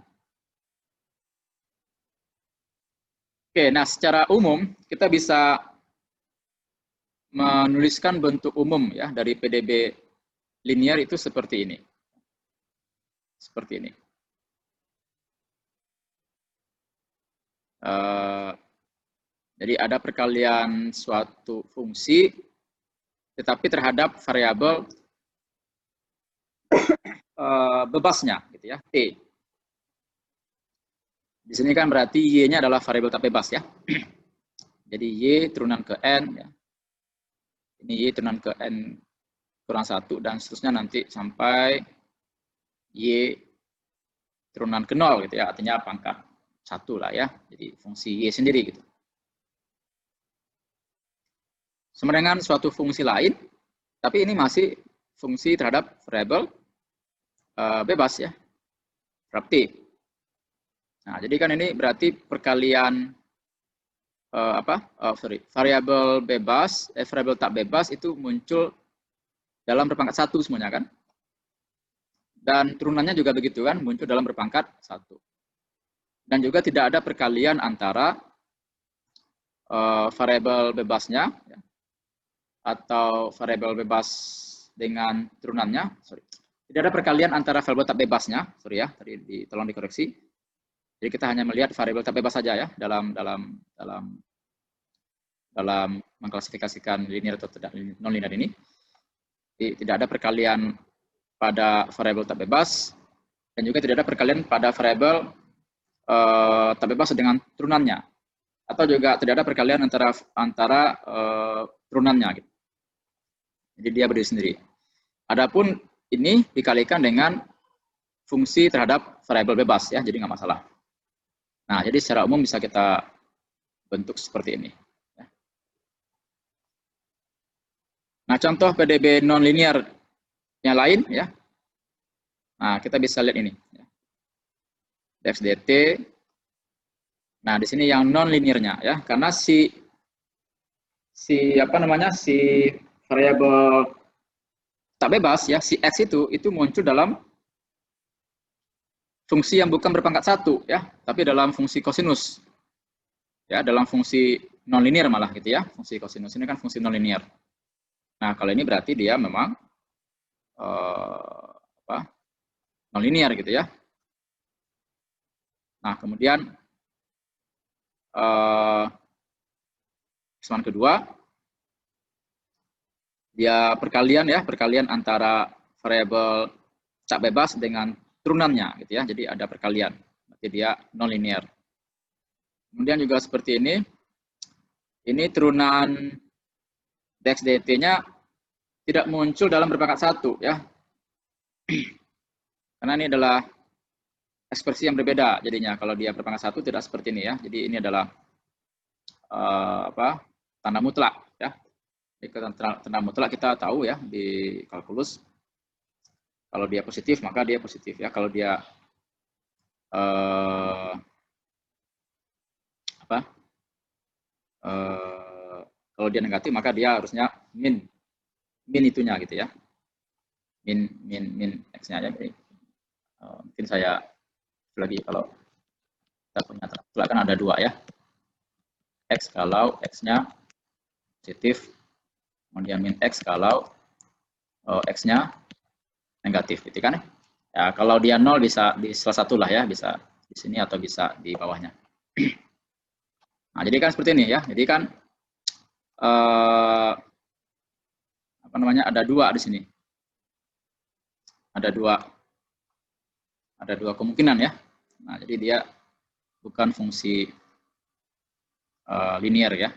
Oke, nah secara umum kita bisa menuliskan bentuk umum ya dari PDB linear itu seperti ini. Seperti ini. Jadi ada perkalian suatu fungsi tetapi terhadap variabel bebasnya gitu ya, T. Di sini kan berarti Y-nya adalah variabel tak bebas ya. Jadi Y turunan ke N ya. Ini Y turunan ke N kurang 1 dan seterusnya nanti sampai Y turunan ke 0 gitu ya. Artinya pangkat 1 lah ya. Jadi fungsi Y sendiri gitu. Sama dengan suatu fungsi lain, tapi ini masih fungsi terhadap variabel bebas ya. Berarti. Nah, jadi kan ini berarti perkalian variabel bebas, variabel tak bebas itu muncul dalam berpangkat 1 semuanya kan. Dan turunannya juga begitu kan, muncul dalam berpangkat 1. Dan juga tidak ada perkalian antara variabel bebasnya ya, atau variabel bebas dengan turunannya, Tidak ada perkalian antara variabel tak bebasnya, tadi tolong dikoreksi. Jadi kita hanya melihat variabel tak bebas saja ya dalam mengklasifikasikan linear atau tidak non linear ini. Jadi, tidak ada perkalian pada variabel tak bebas dan juga tidak ada perkalian pada variabel tak bebas dengan turunannya, atau juga tidak ada perkalian antara turunannya. Gitu. Jadi dia berdiri sendiri. Adapun ini dikalikan dengan fungsi terhadap variabel bebas ya, jadi nggak masalah. Nah, jadi secara umum bisa kita bentuk seperti ini. Nah, contoh PDB non-linear yang lain ya. Nah, kita bisa lihat ini. Dx dt. Nah, di sini yang non-linearnya ya, karena si variabel tak bebas ya, si x itu muncul dalam fungsi yang bukan berpangkat 1 ya, tapi dalam fungsi kosinus. Ya, dalam fungsi non-linear malah gitu ya. Fungsi kosinus ini kan fungsi non-linear. Nah, kalau ini berarti dia memang non-linear gitu ya. Nah, kemudian persamaan kedua, dia perkalian antara variabel tak bebas dengan turunannya gitu ya. Jadi ada perkalian, berarti dia non-linear. Kemudian juga seperti ini turunan dx dt-nya tidak muncul dalam berpangkat 1 ya. Karena ini adalah ekspresi yang berbeda jadinya. Kalau dia berpangkat 1 tidak seperti ini ya. Jadi ini adalah tanda mutlak ya. Tanda mutlak kita tahu ya di kalkulus. Kalau dia positif maka dia positif ya. Kalau dia Kalau dia negatif maka dia harusnya min itunya gitu ya. Min x-nya ya. Jadi, mungkin saya lagi kalau kita punya teratur kan ada 2 ya. X kalau x-nya positif, kemudian min x kalau x-nya negatif gitu kan. Ya, kalau dia 0 bisa di salah satu lah ya, bisa di sini atau bisa di bawahnya. Nah, jadi kan seperti ini ya. Jadi kan apa namanya, ada 2 di sini. Ada dua kemungkinan ya. Nah, jadi dia bukan fungsi linear ya,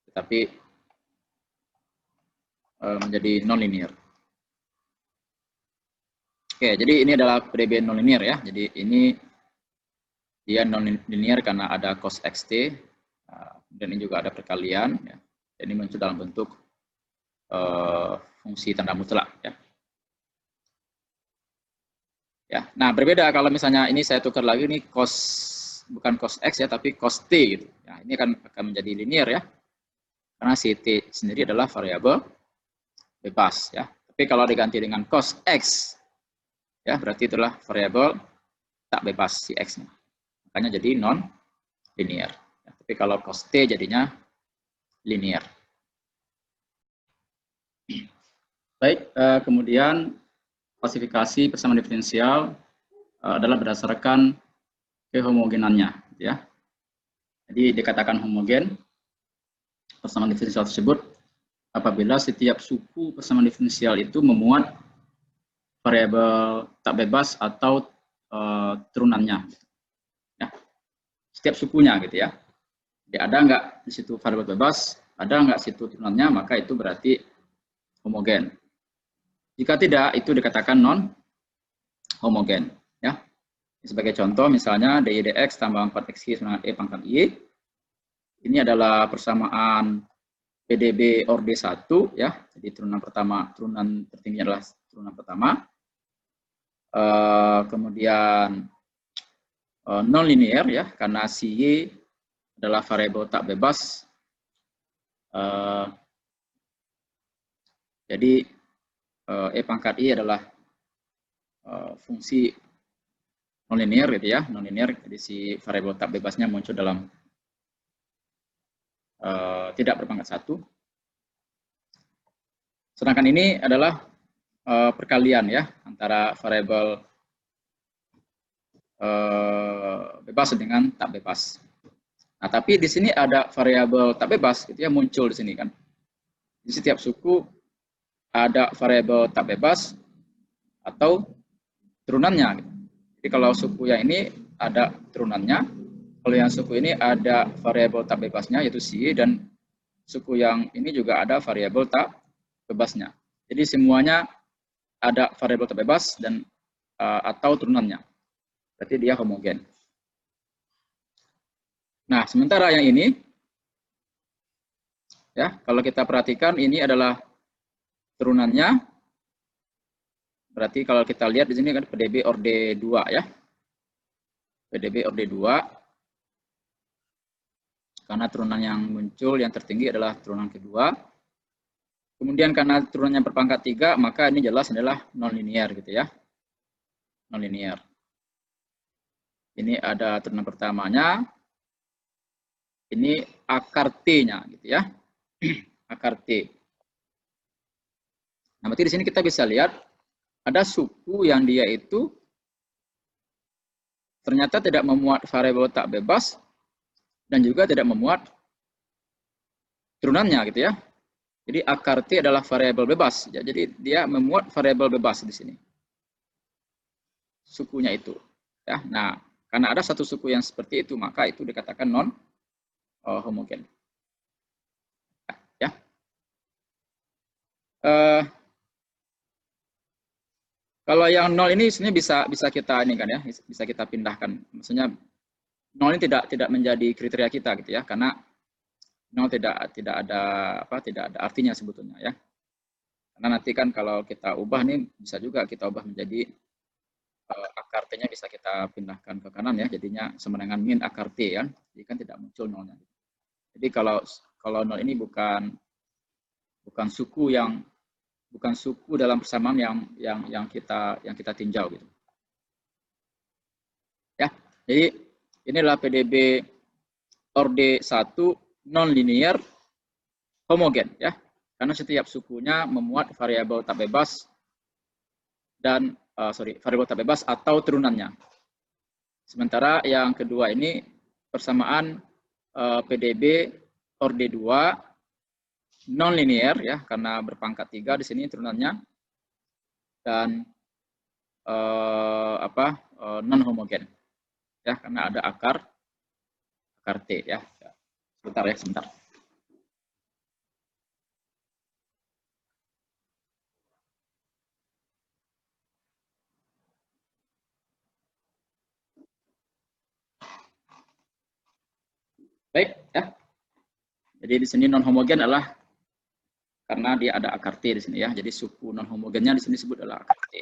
tetapi menjadi non-linear. Oke, jadi ini adalah PDB non-linear ya. Jadi ini dia non-linear karena ada cos xt, dan ini juga ada perkalian. Ya. Ini muncul dalam bentuk fungsi tanda mutlak. Ya. Ya, nah berbeda kalau misalnya ini saya tukar lagi nih bukan cos x ya, tapi cos t gitu. Ya, ini akan menjadi linear ya, karena si t sendiri adalah variabel bebas ya. Tapi kalau diganti dengan cos x, ya berarti itulah variabel tak bebas si x-nya. Makanya jadi non linear. Ya, tapi kalau cos t jadinya linear. Baik, kemudian klasifikasi persamaan diferensial adalah berdasarkan kehomogenannya, ya. Jadi dikatakan homogen persamaan diferensial tersebut apabila setiap suku persamaan diferensial itu memuat variabel tak bebas atau turunannya, ya. Setiap sukunya gitu ya. Jadi ada nggak di situ variabel bebas, ada nggak situ turunannya, maka itu berarti homogen. Jika tidak, itu dikatakan non homogen. Ya. Sebagai contoh, misalnya dy dx tambah 4xy sama e pangkat y. Ini adalah persamaan PDB orde 1 ya. Jadi turunan tertinggi adalah turunan pertama. Kemudian non linear ya, karena si y adalah variabel tak bebas. Jadi e pangkat i adalah fungsi non-linear gitu ya, non-linear. Jadi si variabel tak bebasnya muncul dalam tidak berpangkat 1. Sedangkan ini adalah perkalian ya antara variabel bebas dengan tak bebas. Nah, tapi di sini ada variabel tak bebas gitu ya, muncul di sini kan. Di setiap suku ada variabel tak bebas atau turunannya. Gitu. Jadi kalau suku yang ini ada turunannya, kalau yang suku ini ada variabel tak bebasnya yaitu si, dan suku yang ini juga ada variabel tak bebasnya. Jadi semuanya ada variabel tak bebas dan atau turunannya. Berarti dia homogen. Nah, sementara yang ini ya, kalau kita perhatikan ini adalah turunannya. Berarti kalau kita lihat di sini kan PDB orde 2 ya. PDB orde 2. Karena turunan yang muncul yang tertinggi adalah turunan kedua. Kemudian karena turunan yang berpangkat 3, maka ini jelas adalah non-linear gitu ya. Non-linear. Ini ada turunan pertamanya. Ini akar T-nya gitu ya. Akar T. Nah, berarti di sini kita bisa lihat ada suku yang dia itu ternyata tidak memuat variabel tak bebas dan juga tidak memuat turunannya gitu ya. Jadi akar T adalah variabel bebas. Ya, jadi dia memuat variabel bebas di sini. Sukunya itu. Ya, nah, karena ada satu suku yang seperti itu, maka itu dikatakan non homogen. Ya. Kalau yang nol ini sebenarnya bisa kita ini kan ya, bisa kita pindahkan. Maksudnya nol ini tidak menjadi kriteria kita gitu ya, karena nol tidak ada artinya sebetulnya ya. Karena nanti kan kalau kita ubah nih bisa juga kita ubah menjadi akar T-nya bisa kita pindahkan ke kanan ya, jadinya sama dengan min akar T ya. Jadi kan tidak muncul nolnya. Jadi kalau nol ini bukan suku dalam persamaan yang kita tinjau gitu. Ya. Jadi inilah PDB orde 1 non linear homogen ya. Karena setiap sukunya memuat variabel tak bebas dan variabel tak bebas atau turunannya. Sementara yang kedua ini persamaan PDB orde 2 non linear ya, karena berpangkat 3 di sini turunannya, dan non homogen ya, karena ada akar T ya. Sebentar. Baik ya. Jadi di sini non homogen adalah karena dia ada akar T di sini ya. Jadi suku non homogennya di sini disebut adalah akar T.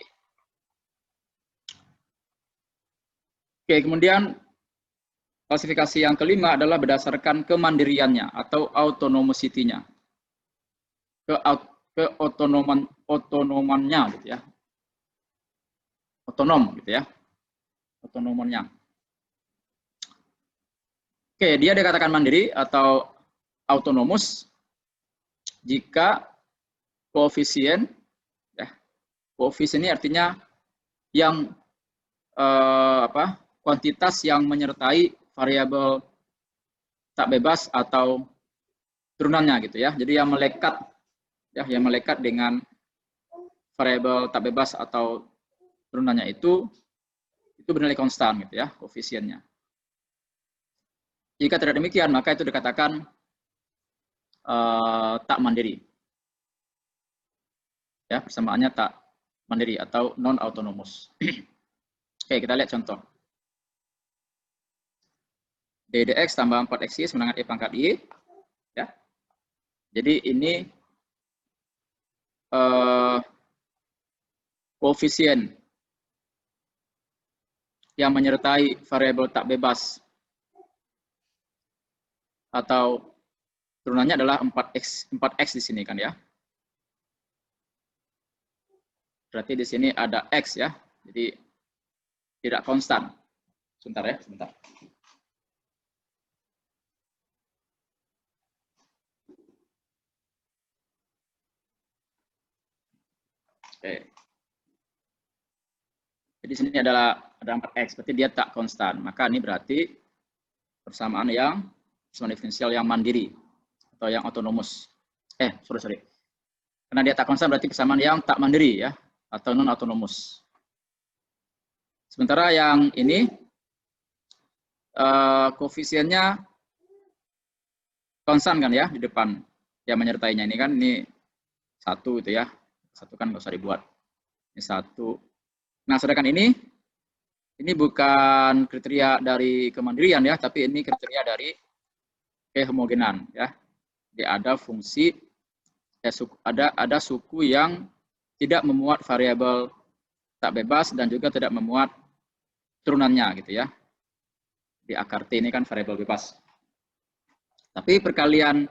Oke, kemudian klasifikasi yang kelima adalah berdasarkan kemandiriannya atau autonomosity-nya. Otonomannya gitu ya. Otonom gitu ya. Otonomannya. Oke, dia dikatakan mandiri atau autonomus jika koefisien ya. Koefisien ini artinya yang kuantitas yang menyertai variabel tak bebas atau turunannya gitu ya. Jadi yang melekat dengan variabel tak bebas atau turunannya itu bernilai konstan gitu ya, koefisiennya. Jika tidak demikian, maka itu dikatakan tak mandiri. Ya, persamaannya tak mandiri atau non autonomous. Oke, kita lihat contoh. D dx tambah 4xy sama dengan E pangkat Y. Ya. Jadi ini koefisien yang menyertai variabel tak bebas atau turunannya adalah 4x di sini kan ya. Berarti di sini ada x ya. Jadi tidak konstan. Sebentar ya, sebentar. Oke. Jadi di sini ada 4x, berarti dia tak konstan. Maka ini berarti persamaan diferensial yang mandiri atau yang autonomous. Sorry. Karena dia tak konstan berarti persamaan yang tak mandiri ya, atau non autonomous. Sementara yang ini koefisiennya konstan kan ya di depan yang menyertainya ini kan, ini 1 itu ya. 1 kan nggak usah dibuat. Ini 1. Nah, sedangkan ini bukan kriteria dari kemandirian ya, tapi ini kriteria dari kehomogenan ya. Jadi ada fungsi ada suku yang tidak memuat variabel tak bebas dan juga tidak memuat turunannya gitu ya. Di akar T ini kan variabel bebas. Tapi perkalian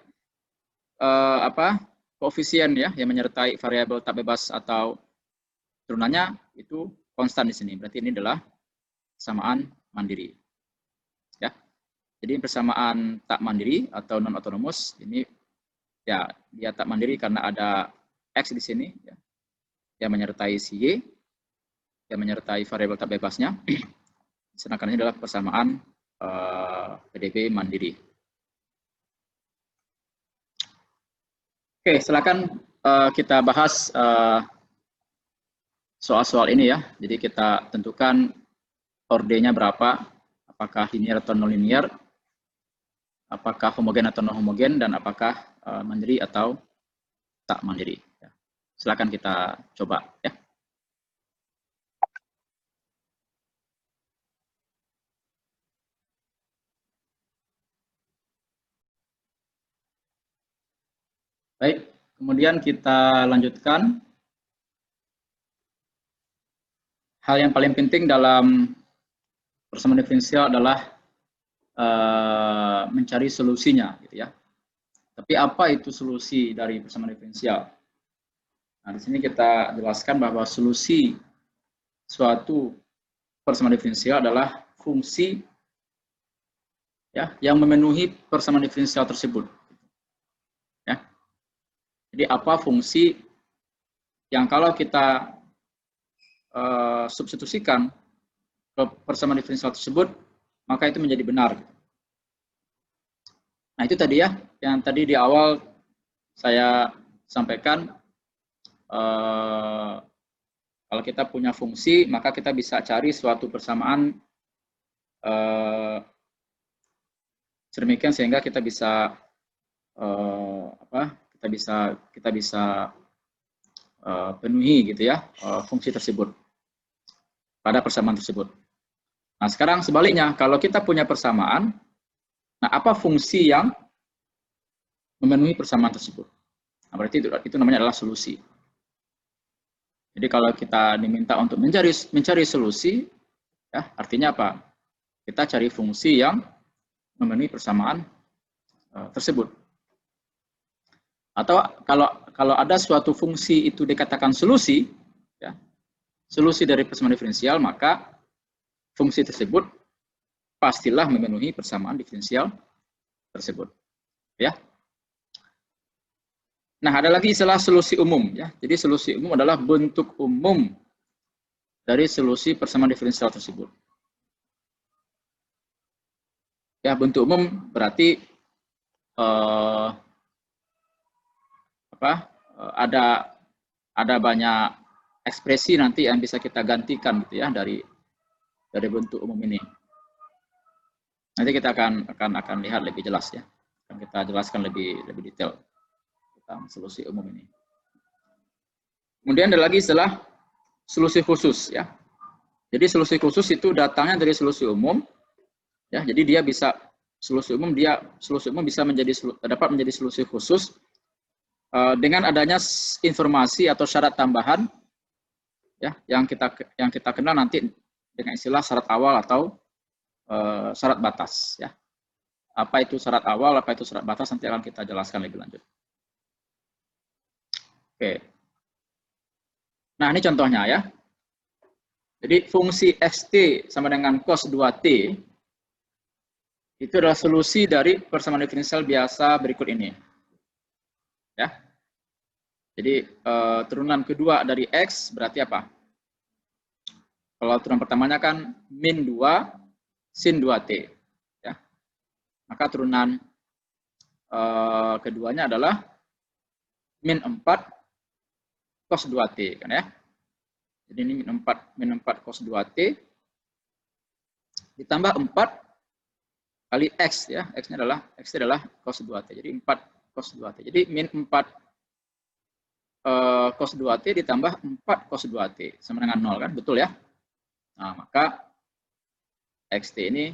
koefisien ya yang menyertai variabel tak bebas atau turunannya itu konstan di sini. Berarti ini adalah persamaan mandiri. Ya. Jadi persamaan tak mandiri atau non autonomous ini ya dia tak mandiri karena ada x di sini ya, yang menyertai si y, yang menyertai variabel tak bebasnya. Sedangkan ini adalah persamaan PDB mandiri. Oke, silakan kita bahas soal-soal ini ya. Jadi kita tentukan ordenya berapa, apakah linear atau non linear, apakah homogen atau non homogen, dan apakah mandiri atau tak mandiri. Silakan kita coba ya. Baik, kemudian kita lanjutkan. Hal yang paling penting dalam persamaan diferensial adalah mencari solusinya, gitu ya. Tapi apa itu solusi dari persamaan diferensial? Nah, di sini kita jelaskan bahwa solusi suatu persamaan diferensial adalah fungsi ya yang memenuhi persamaan diferensial tersebut. Ya. Jadi apa fungsi yang kalau kita substitusikan ke persamaan diferensial tersebut, maka itu menjadi benar. Nah, itu tadi ya, yang tadi di awal saya sampaikan, kalau kita punya fungsi, maka kita bisa cari suatu persamaan sedemikian sehingga kita bisa kita bisa penuhi gitu ya fungsi tersebut pada persamaan tersebut. Nah, sekarang sebaliknya, kalau kita punya persamaan, nah apa fungsi yang memenuhi persamaan tersebut? Nah, berarti itu namanya adalah solusi. Jadi kalau kita diminta untuk mencari solusi, ya artinya apa? Kita cari fungsi yang memenuhi persamaan tersebut. Atau kalau ada suatu fungsi itu dikatakan solusi, ya, solusi dari persamaan diferensial, maka fungsi tersebut pastilah memenuhi persamaan diferensial tersebut. Ya. Nah, ada lagi istilah solusi umum. Ya. Jadi solusi umum adalah bentuk umum dari solusi persamaan diferensial tersebut. Ya, bentuk umum berarti ada banyak ekspresi nanti yang bisa kita gantikan gitu ya dari bentuk umum ini. Nanti kita akan lihat lebih jelas ya. Akan kita jelaskan lebih detail tentang solusi umum ini. Kemudian ada lagi istilah solusi khusus ya. Jadi solusi khusus itu datangnya dari solusi umum ya. Jadi dia bisa solusi umum bisa dapat menjadi solusi khusus dengan adanya informasi atau syarat tambahan ya yang kita kenal nanti dengan istilah syarat awal atau syarat batas ya. Apa itu syarat awal, apa itu syarat batas, nanti akan kita jelaskan lebih lanjut. Oke. Nah, ini contohnya ya. Jadi fungsi xt sama dengan cos 2t itu adalah solusi dari persamaan diferensial biasa berikut ini. Ya. Jadi turunan kedua dari x berarti apa? Kalau turunan pertamanya kan min 2 sin 2t. Ya. Maka turunan keduanya adalah min 4 cos 2t kan ya. Jadi ini min 4 cos 2t ditambah 4 kali x ya. X-nya adalah cos 2t. Jadi 4 cos 2t. Jadi min 4 cos 2t ditambah 4 cos 2t sama dengan 0 kan? Betul ya? Nah, maka xt ini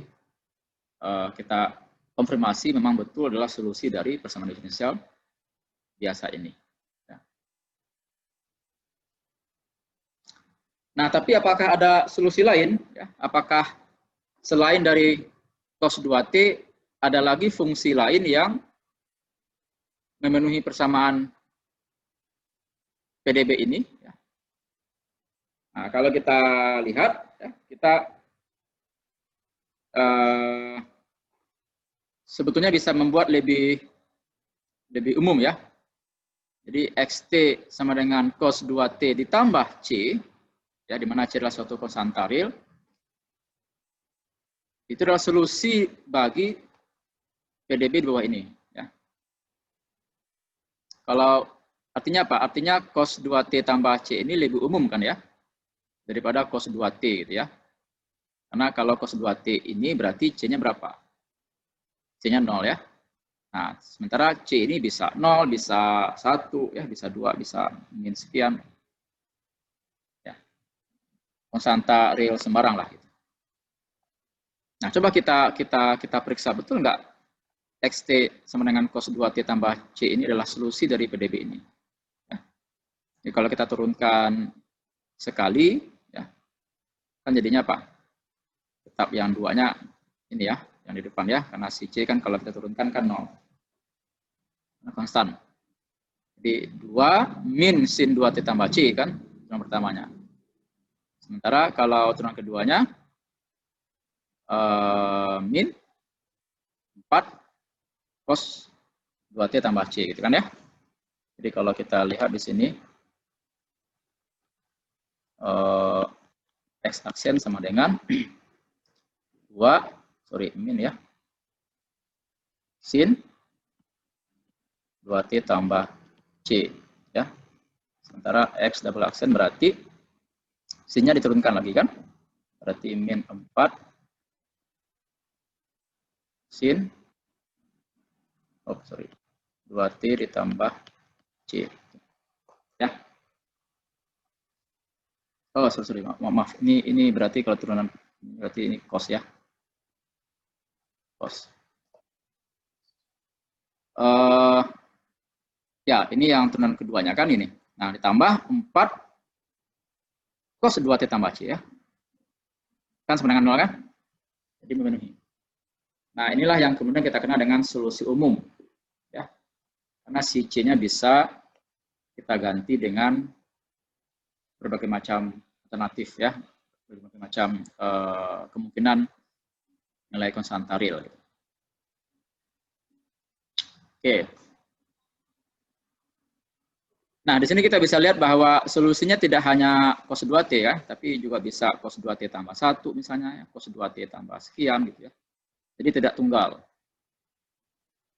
kita konfirmasi memang betul adalah solusi dari persamaan diferensial biasa ini. Ya. Nah, tapi apakah ada solusi lain? Ya? Apakah selain dari cos 2t ada lagi fungsi lain yang memenuhi persamaan PDB ini? Ya. Nah, kalau kita lihat, ya, kita sebetulnya bisa membuat lebih umum ya. Jadi xt sama dengan cos 2t ditambah c, ya, di mana c adalah suatu konstanta real. Itu adalah solusi bagi PDB di bawah ini. Ya. Kalau artinya apa? Artinya cos 2t tambah c ini lebih umum kan ya daripada cos 2t gitu ya. Karena kalau cos 2t ini berarti c-nya berapa? C-nya 0 ya. Nah, sementara C ini bisa 0, bisa 1, ya, bisa 2, bisa min sekian. Ya. Konstanta real sembarang lah. Gitu. Nah, coba kita periksa betul nggak xt sama dengan cos 2t tambah C ini adalah solusi dari PDB ini. Ya. Jadi kalau kita turunkan sekali, ya, kan jadinya apa? Tetap yang duanya ini ya, yang di depan ya, karena si C kan kalau kita turunkan kan 0. Nah, konstan. Jadi 2 min sin 2T tambah C kan, turunan pertamanya. Sementara kalau turunan keduanya, min 4 cos 2T tambah C gitu kan ya. Jadi kalau kita lihat di sini, X aksen sama dengan 2, min ya, sin 2T tambah C ya. Sementara X double aksen berarti sin-nya diturunkan lagi kan. Berarti min 4 sin 2T ditambah C ya. Oh, sorry, maaf. Ini berarti kalau turunan berarti ini cos ya. Cos. Ya, ini yang turunan keduanya kan ini. Nah, ditambah 4 cos 2T tambah C ya. Kan sama dengan 0 kan? Jadi memenuhi. Nah, inilah yang kemudian kita kenal dengan solusi umum. Ya. Karena si C-nya bisa kita ganti dengan berbagai macam alternatif ya. Berbagai macam kemungkinan nilai konstanta real. Oke. Nah, di sini kita bisa lihat bahwa solusinya tidak hanya cos 2T ya, tapi juga bisa cos 2T tambah 1 misalnya, ya, cos 2T tambah sekian gitu ya. Jadi tidak tunggal.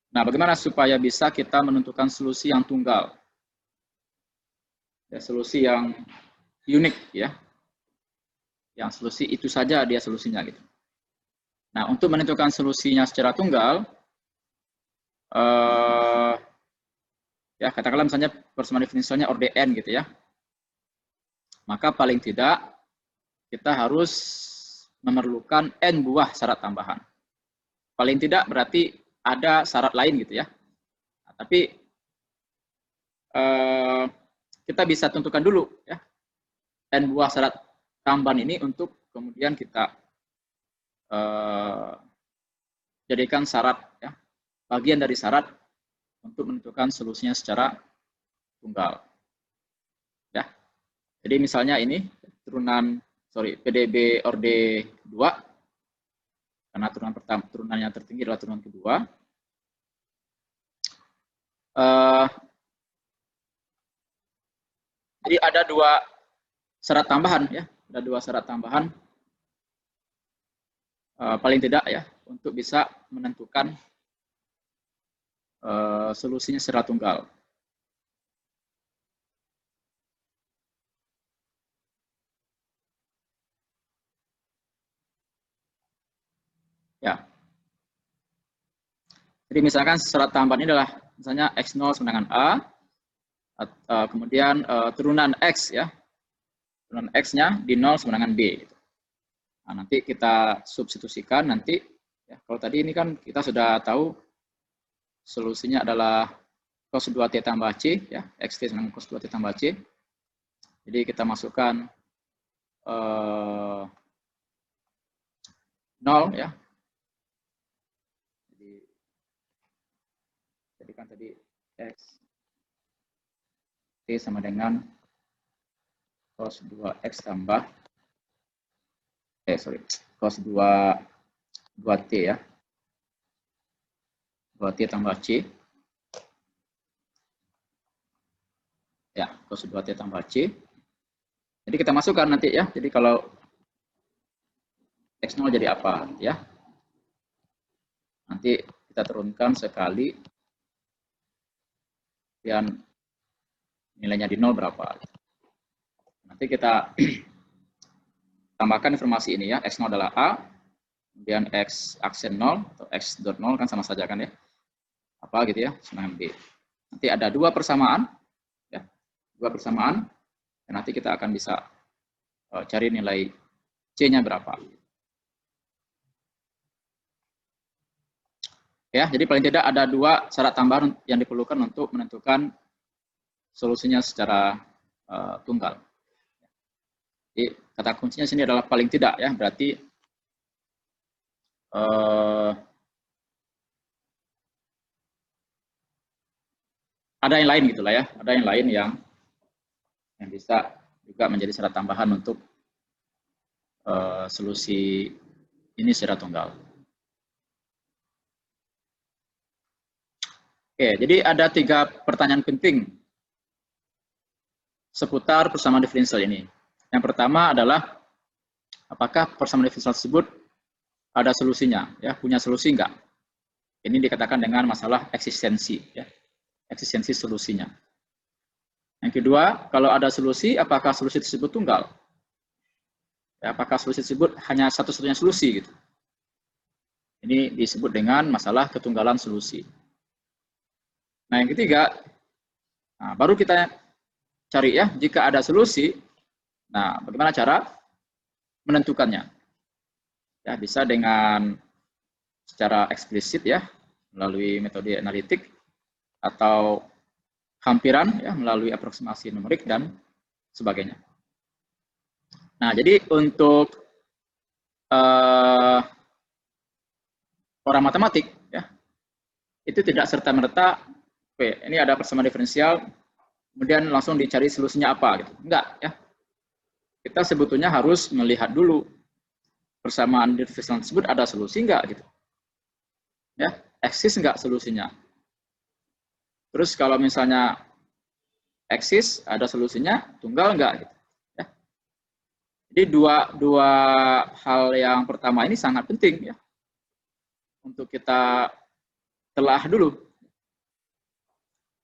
Nah, bagaimana supaya bisa kita menentukan solusi yang tunggal? Ya, solusi yang unik ya. Yang solusi itu saja dia solusinya gitu. Nah, untuk menentukan solusinya secara tunggal, ya katakanlah misalnya persamaan diferensialnya order n gitu ya. Maka paling tidak kita harus memerlukan n buah syarat tambahan. Paling tidak berarti ada syarat lain gitu ya. Nah, tapi kita bisa tentukan dulu ya n buah syarat tambahan ini untuk kemudian kita jadikan syarat ya, bagian dari syarat untuk menentukan solusinya secara tunggal. Ya. Jadi misalnya ini PDB orde 2 karena turunan yang tertinggi adalah turunan kedua. Jadi ada 2 syarat tambahan ya, ada 2 syarat tambahan paling tidak ya untuk bisa menentukan solusinya secara tunggal. Ya. Jadi misalkan syarat tambahan ini adalah misalnya X0 sama dengan A, kemudian turunan X ya, turunan X-nya di 0 sama dengan B. Gitu. Nah, nanti kita substitusikan nanti, ya, kalau tadi ini kan kita sudah tahu solusinya adalah cos 2T tambah C, ya, XT sama dengan cos 2T tambah C. Jadi kita masukkan 0 ya. Jadi kan tadi X T sama dengan cos 2X tambah cos 2T ya. 2T tambah C. Ya, cos 2T tambah C. Jadi kita masukkan nanti ya. Jadi kalau X0 jadi apa ya. Nanti kita turunkan sekali dan nilainya di 0 berapa. Nanti kita tambahkan informasi ini ya. X0 adalah A, kemudian X aksen 0 atau X dot 0 kan sama saja kan ya. Apa gitu ya, sama B. Nanti ada 2 persamaan ya. 2 persamaan dan nanti kita akan bisa cari nilai C-nya berapa. Ya, jadi paling tidak ada 2 syarat tambahan yang diperlukan untuk menentukan solusinya secara tunggal. Jadi kata kuncinya sini adalah paling tidak ya, berarti ada yang lain gitulah ya, ada yang lain yang bisa juga menjadi syarat tambahan untuk solusi ini secara tunggal. Oke, jadi ada 3 pertanyaan penting seputar persamaan diferensial ini. Yang pertama adalah apakah persamaan diferensial tersebut ada solusinya, ya, punya solusi enggak? Ini dikatakan dengan masalah eksistensi, ya, eksistensi solusinya. Yang kedua, kalau ada solusi, apakah solusi tersebut tunggal? Ya, apakah solusi tersebut hanya satu-satunya solusi gitu? Ini disebut dengan masalah ketunggalan solusi. Nah, yang ketiga, nah, baru kita cari ya, jika ada solusi, nah bagaimana cara menentukannya? Ya, bisa dengan secara eksplisit ya, melalui metode analitik, atau hampiran ya, melalui aproksimasi numerik dan sebagainya. Nah, jadi untuk orang matematik ya, itu tidak serta-merta, oke, ini ada persamaan diferensial, kemudian langsung dicari solusinya apa gitu. Enggak ya. Kita sebetulnya harus melihat dulu persamaan diferensial tersebut ada solusi enggak gitu. Ya, eksis enggak solusinya. Terus kalau misalnya eksis ada solusinya, tunggal enggak gitu. Ya. Jadi dua hal yang pertama ini sangat penting ya untuk kita telah dulu.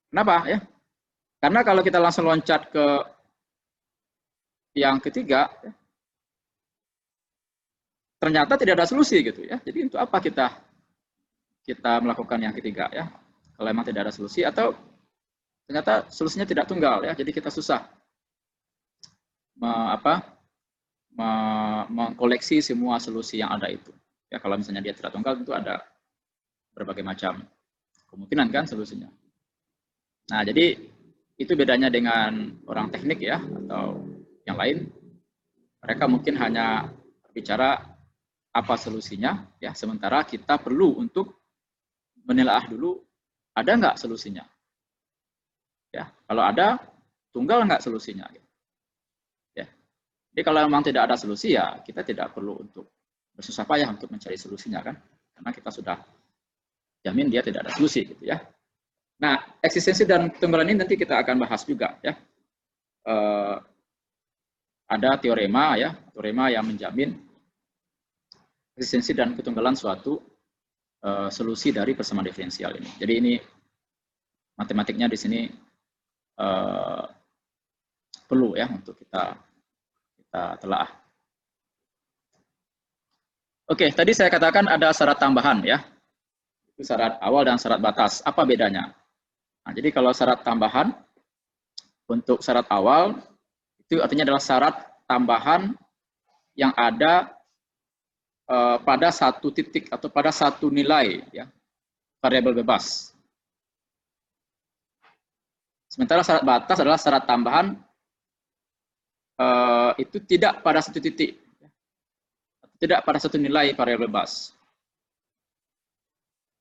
Kenapa ya? Karena kalau kita langsung loncat ke yang ketiga, ya, ternyata tidak ada solusi gitu ya. Jadi untuk apa kita melakukan yang ketiga ya? Kalau memang tidak ada solusi atau ternyata solusinya tidak tunggal ya. Jadi kita susah mengkoleksi semua solusi yang ada itu. Ya kalau misalnya dia tidak tunggal tentu ada berbagai macam kemungkinan kan solusinya. Nah, jadi itu bedanya dengan orang teknik ya atau yang lain. Mereka mungkin hanya bicara apa solusinya ya, sementara kita perlu untuk menelaah dulu ada nggak solusinya. Ya, kalau ada tunggal nggak solusinya. Ya. Jadi kalau memang tidak ada solusi ya kita tidak perlu untuk bersusah payah untuk mencari solusinya kan, karena kita sudah jamin dia tidak ada solusi gitu ya. Nah, eksistensi dan ketunggalan ini nanti kita akan bahas juga ya. Ada teorema ya, teorema yang menjamin eksistensi dan ketunggalan suatu solusi dari persamaan diferensial ini. Jadi ini matematiknya di sini perlu ya untuk kita telaah. Oke, tadi saya katakan ada syarat tambahan ya. Itu syarat awal dan syarat batas. Apa bedanya? Nah, jadi kalau syarat tambahan untuk syarat awal itu artinya adalah syarat tambahan yang ada pada satu titik atau pada satu nilai ya, variabel bebas. Sementara syarat batas adalah syarat tambahan itu tidak pada satu titik, tidak pada satu nilai variabel bebas.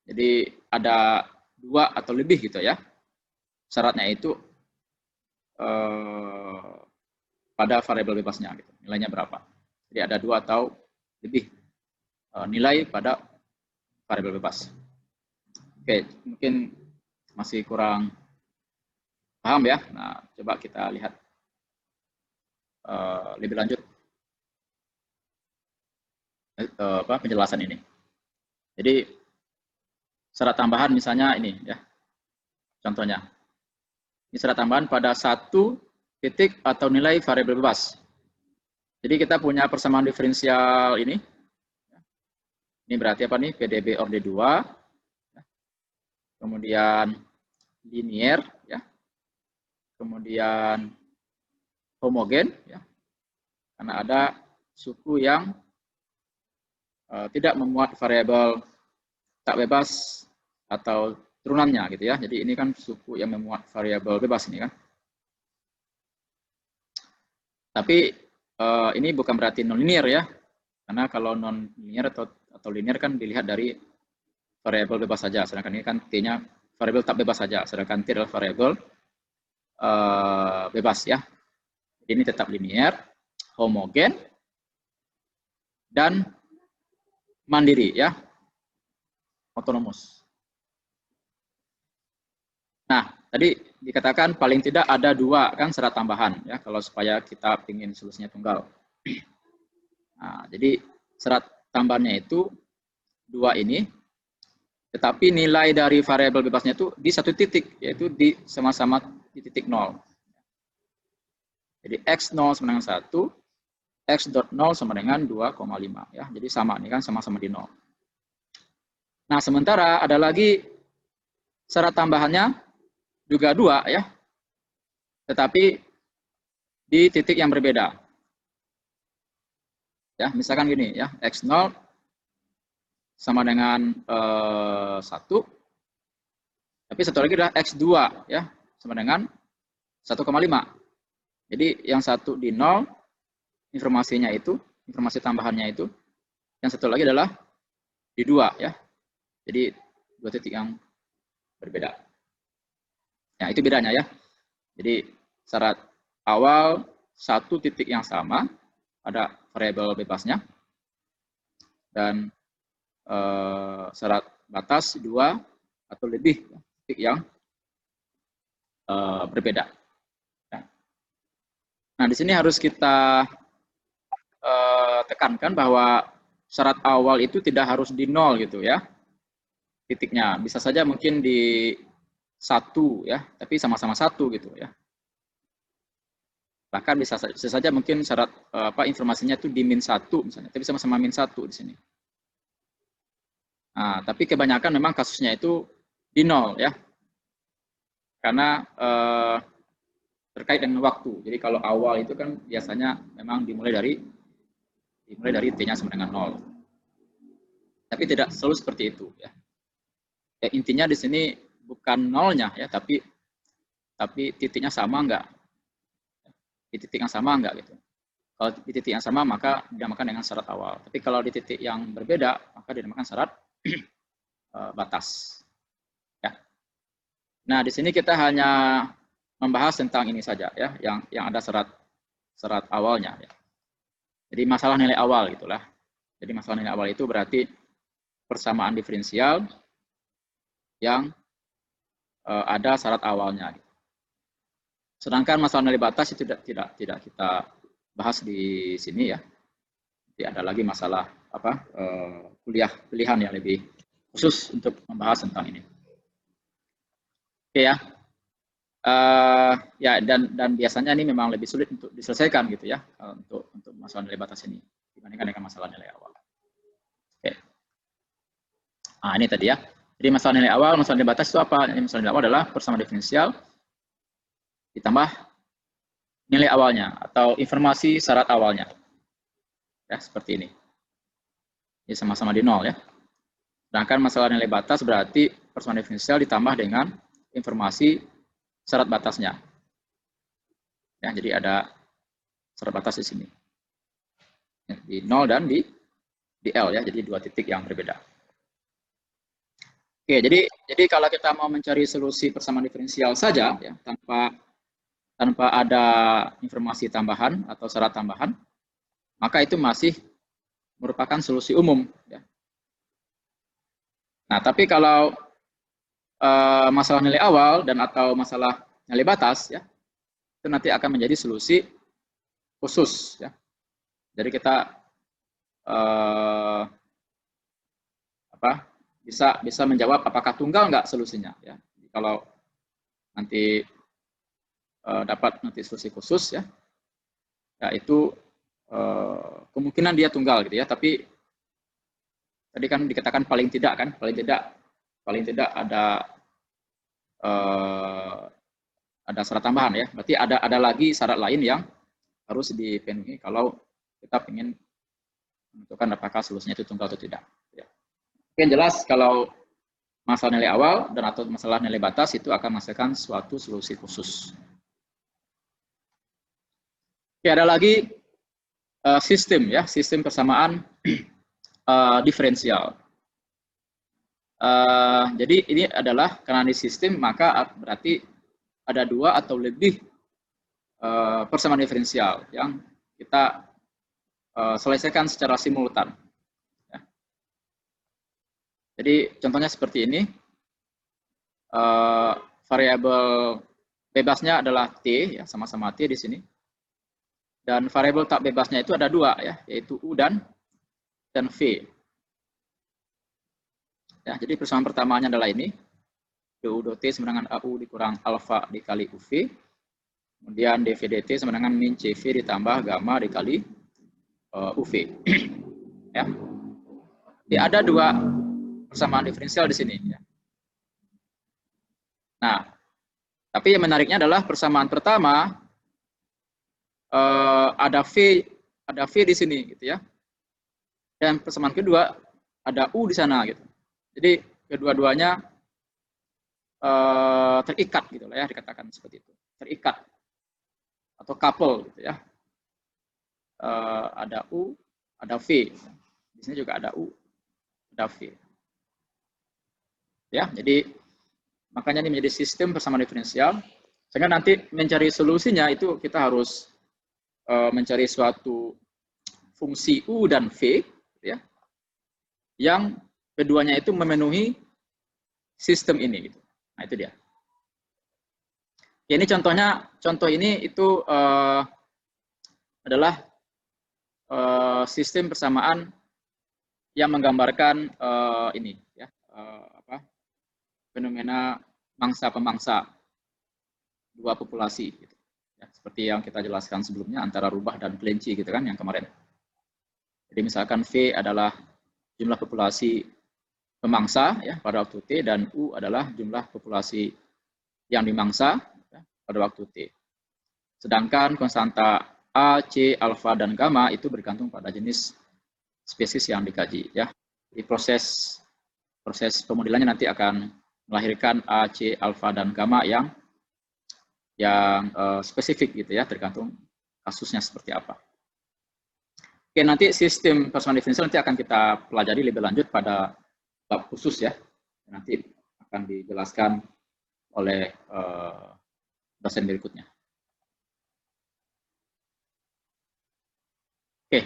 Jadi ada 2 atau lebih gitu ya. Syaratnya itu pada variabel bebasnya gitu. Nilainya berapa. Jadi ada 2 atau lebih nilai pada variabel bebas. Oke, mungkin masih kurang paham ya. Nah, coba kita lihat lebih lanjut penjelasan ini. Jadi syarat tambahan misalnya ini ya. Contohnya. Ini syarat tambahan pada satu titik atau nilai variabel bebas. Jadi kita punya persamaan diferensial ini. Ini berarti apa nih? PDB orde 2. Kemudian linier ya. Kemudian homogen ya. Karena ada suku yang tidak memuat variabel tak bebas atau turunannya gitu ya. Jadi ini kan suku yang memuat variabel bebas ini kan. Tapi ini bukan berarti non-linear ya. Karena kalau non-linear atau linear kan dilihat dari variabel bebas saja, sedangkan ini kan T-nya variabel tak bebas saja, sedangkan T adalah variabel bebas ya. Ini tetap linear, homogen, dan mandiri ya, autonomous. Nah, tadi dikatakan paling tidak ada 2 kan syarat tambahan ya, kalau supaya kita ingin solusinya tunggal. Nah, jadi syarat tambahannya itu 2 ini, tetapi nilai dari variabel bebasnya itu di satu titik, yaitu di sama-sama di titik 0. Jadi x0 sama dengan 1, x.0 sama dengan 2,5 ya. Jadi sama nih kan, sama-sama di 0. Nah, sementara ada lagi syarat tambahannya juga 2 ya. Tetapi di titik yang berbeda. Ya, misalkan gini ya, x0 sama dengan 1, tapi satu lagi adalah x2 ya, sama dengan 1,5. Jadi yang satu di 0, informasinya itu, informasi tambahannya itu, yang satu lagi adalah di 2 ya. Jadi 2 titik yang berbeda. Ya, itu bedanya ya. Jadi syarat awal 1 titik yang sama, ada variabel bebasnya, dan syarat batas 2 atau lebih titik yang berbeda. Nah, di sini harus kita tekankan bahwa syarat awal itu tidak harus di 0 gitu ya, titiknya. Bisa saja mungkin di 1 ya, tapi sama-sama 1 gitu ya. Bahkan bisa saja mungkin syarat informasinya itu di -1 misalnya, tapi sama-sama -1 di sini. Nah, tapi kebanyakan memang kasusnya itu di 0 ya, karena terkait dengan waktu. Jadi kalau awal itu kan biasanya memang dimulai dari T-nya sama dengan 0. Tapi tidak selalu seperti itu ya. Intinya di sini bukan 0-nya ya, tapi titiknya sama enggak? Di titik yang sama enggak gitu. Kalau di titik yang sama maka dinamakan dengan syarat awal. Tapi kalau di titik yang berbeda maka dinamakan syarat batas. Ya. Nah, di sini kita hanya membahas tentang ini saja ya, yang ada syarat awalnya ya. Jadi masalah nilai awal gitulah. Jadi masalah nilai awal itu berarti persamaan diferensial yang ada syarat awalnya. Sedangkan masalah nilai batas itu tidak kita bahas di sini ya. Jadi ada lagi masalah kuliah pilihan yang lebih khusus untuk membahas tentang ini. Oke ya. Ya dan biasanya ini memang lebih sulit untuk diselesaikan gitu ya, untuk masalah nilai batas ini dibandingkan dengan masalah nilai awal. Oke. Nah, ini tadi ya. Jadi masalah nilai awal, masalah nilai batas itu apa? Ini masalah nilai awal adalah persamaan diferensial ditambah nilai awalnya atau informasi syarat awalnya. Ya, seperti ini. Ini sama-sama di 0 ya. Sedangkan masalah nilai batas berarti persamaan diferensial ditambah dengan informasi syarat batasnya. Ya, jadi ada syarat batas di sini. Di 0 dan di L ya, jadi 2 titik yang berbeda. Oke, jadi kalau kita mau mencari solusi persamaan diferensial saja ya, tanpa ada informasi tambahan atau syarat tambahan, maka itu masih merupakan solusi umum ya. Nah, tapi kalau masalah nilai awal dan atau masalah nilai batas ya, itu nanti akan menjadi solusi khusus ya. Jadi kita bisa menjawab apakah tunggal nggak solusinya ya. Kalau nanti dapat nanti solusi khusus ya, itu kemungkinan dia tunggal gitu ya. Tapi tadi kan dikatakan paling tidak ada syarat tambahan ya. Berarti ada lagi syarat lain yang harus dipenuhi kalau kita ingin menentukan apakah solusinya itu tunggal atau tidak. Ya. Oke, jelas kalau masalah nilai awal dan atau masalah nilai batas itu akan menghasilkan suatu solusi khusus. Oke, ada lagi sistem ya, sistem persamaan diferensial. Jadi ini adalah karena di sistem, maka berarti ada 2 atau lebih persamaan diferensial yang kita selesaikan secara simultan. Ya. Jadi contohnya seperti ini. Variabel bebasnya adalah T, ya, sama-sama T di sini. Dan variabel tak bebasnya itu ada 2, ya, yaitu U dan V. Ya, jadi persamaan pertamanya adalah ini. Du T sama dengan AU dikurang alfa dikali UV. Kemudian dV dt sama dengan min CV ditambah gamma dikali UV. Ya. Jadi ada 2 persamaan diferensial di sini. Ya. Nah, tapi yang menariknya adalah persamaan pertama ada V di sini, gitu ya. Dan persamaan kedua ada U di sana, gitu. Jadi kedua-duanya terikat, gitu lah ya, dikatakan seperti itu, terikat atau couple, gitu ya. Ada U, ada V. Di sini juga ada U, ada V. Ya, jadi makanya ini menjadi sistem persamaan diferensial. Sehingga nanti mencari solusinya itu kita harus mencari suatu fungsi U dan V, ya, yang keduanya itu memenuhi sistem ini. Gitu. Nah itu dia. Ya, ini contoh ini itu adalah sistem persamaan yang menggambarkan ini, ya, fenomena mangsa-pemangsa 2 populasi, gitu. Ya, seperti yang kita jelaskan sebelumnya antara rubah dan kelinci, gitu kan, yang kemarin. Jadi misalkan V adalah jumlah populasi pemangsa, ya, pada waktu T, dan U adalah jumlah populasi yang dimangsa, ya, pada waktu T. Sedangkan konstanta A, C, alfa, dan gamma itu bergantung pada jenis spesies yang dikaji. Ya. Di proses pemodelannya nanti akan melahirkan A, C, alfa, dan gamma yang spesifik, gitu ya, tergantung kasusnya seperti apa. Oke, nanti sistem persamaan diferensial nanti akan kita pelajari lebih lanjut pada bab khusus, ya. Nanti akan dijelaskan oleh dosen berikutnya. Oke,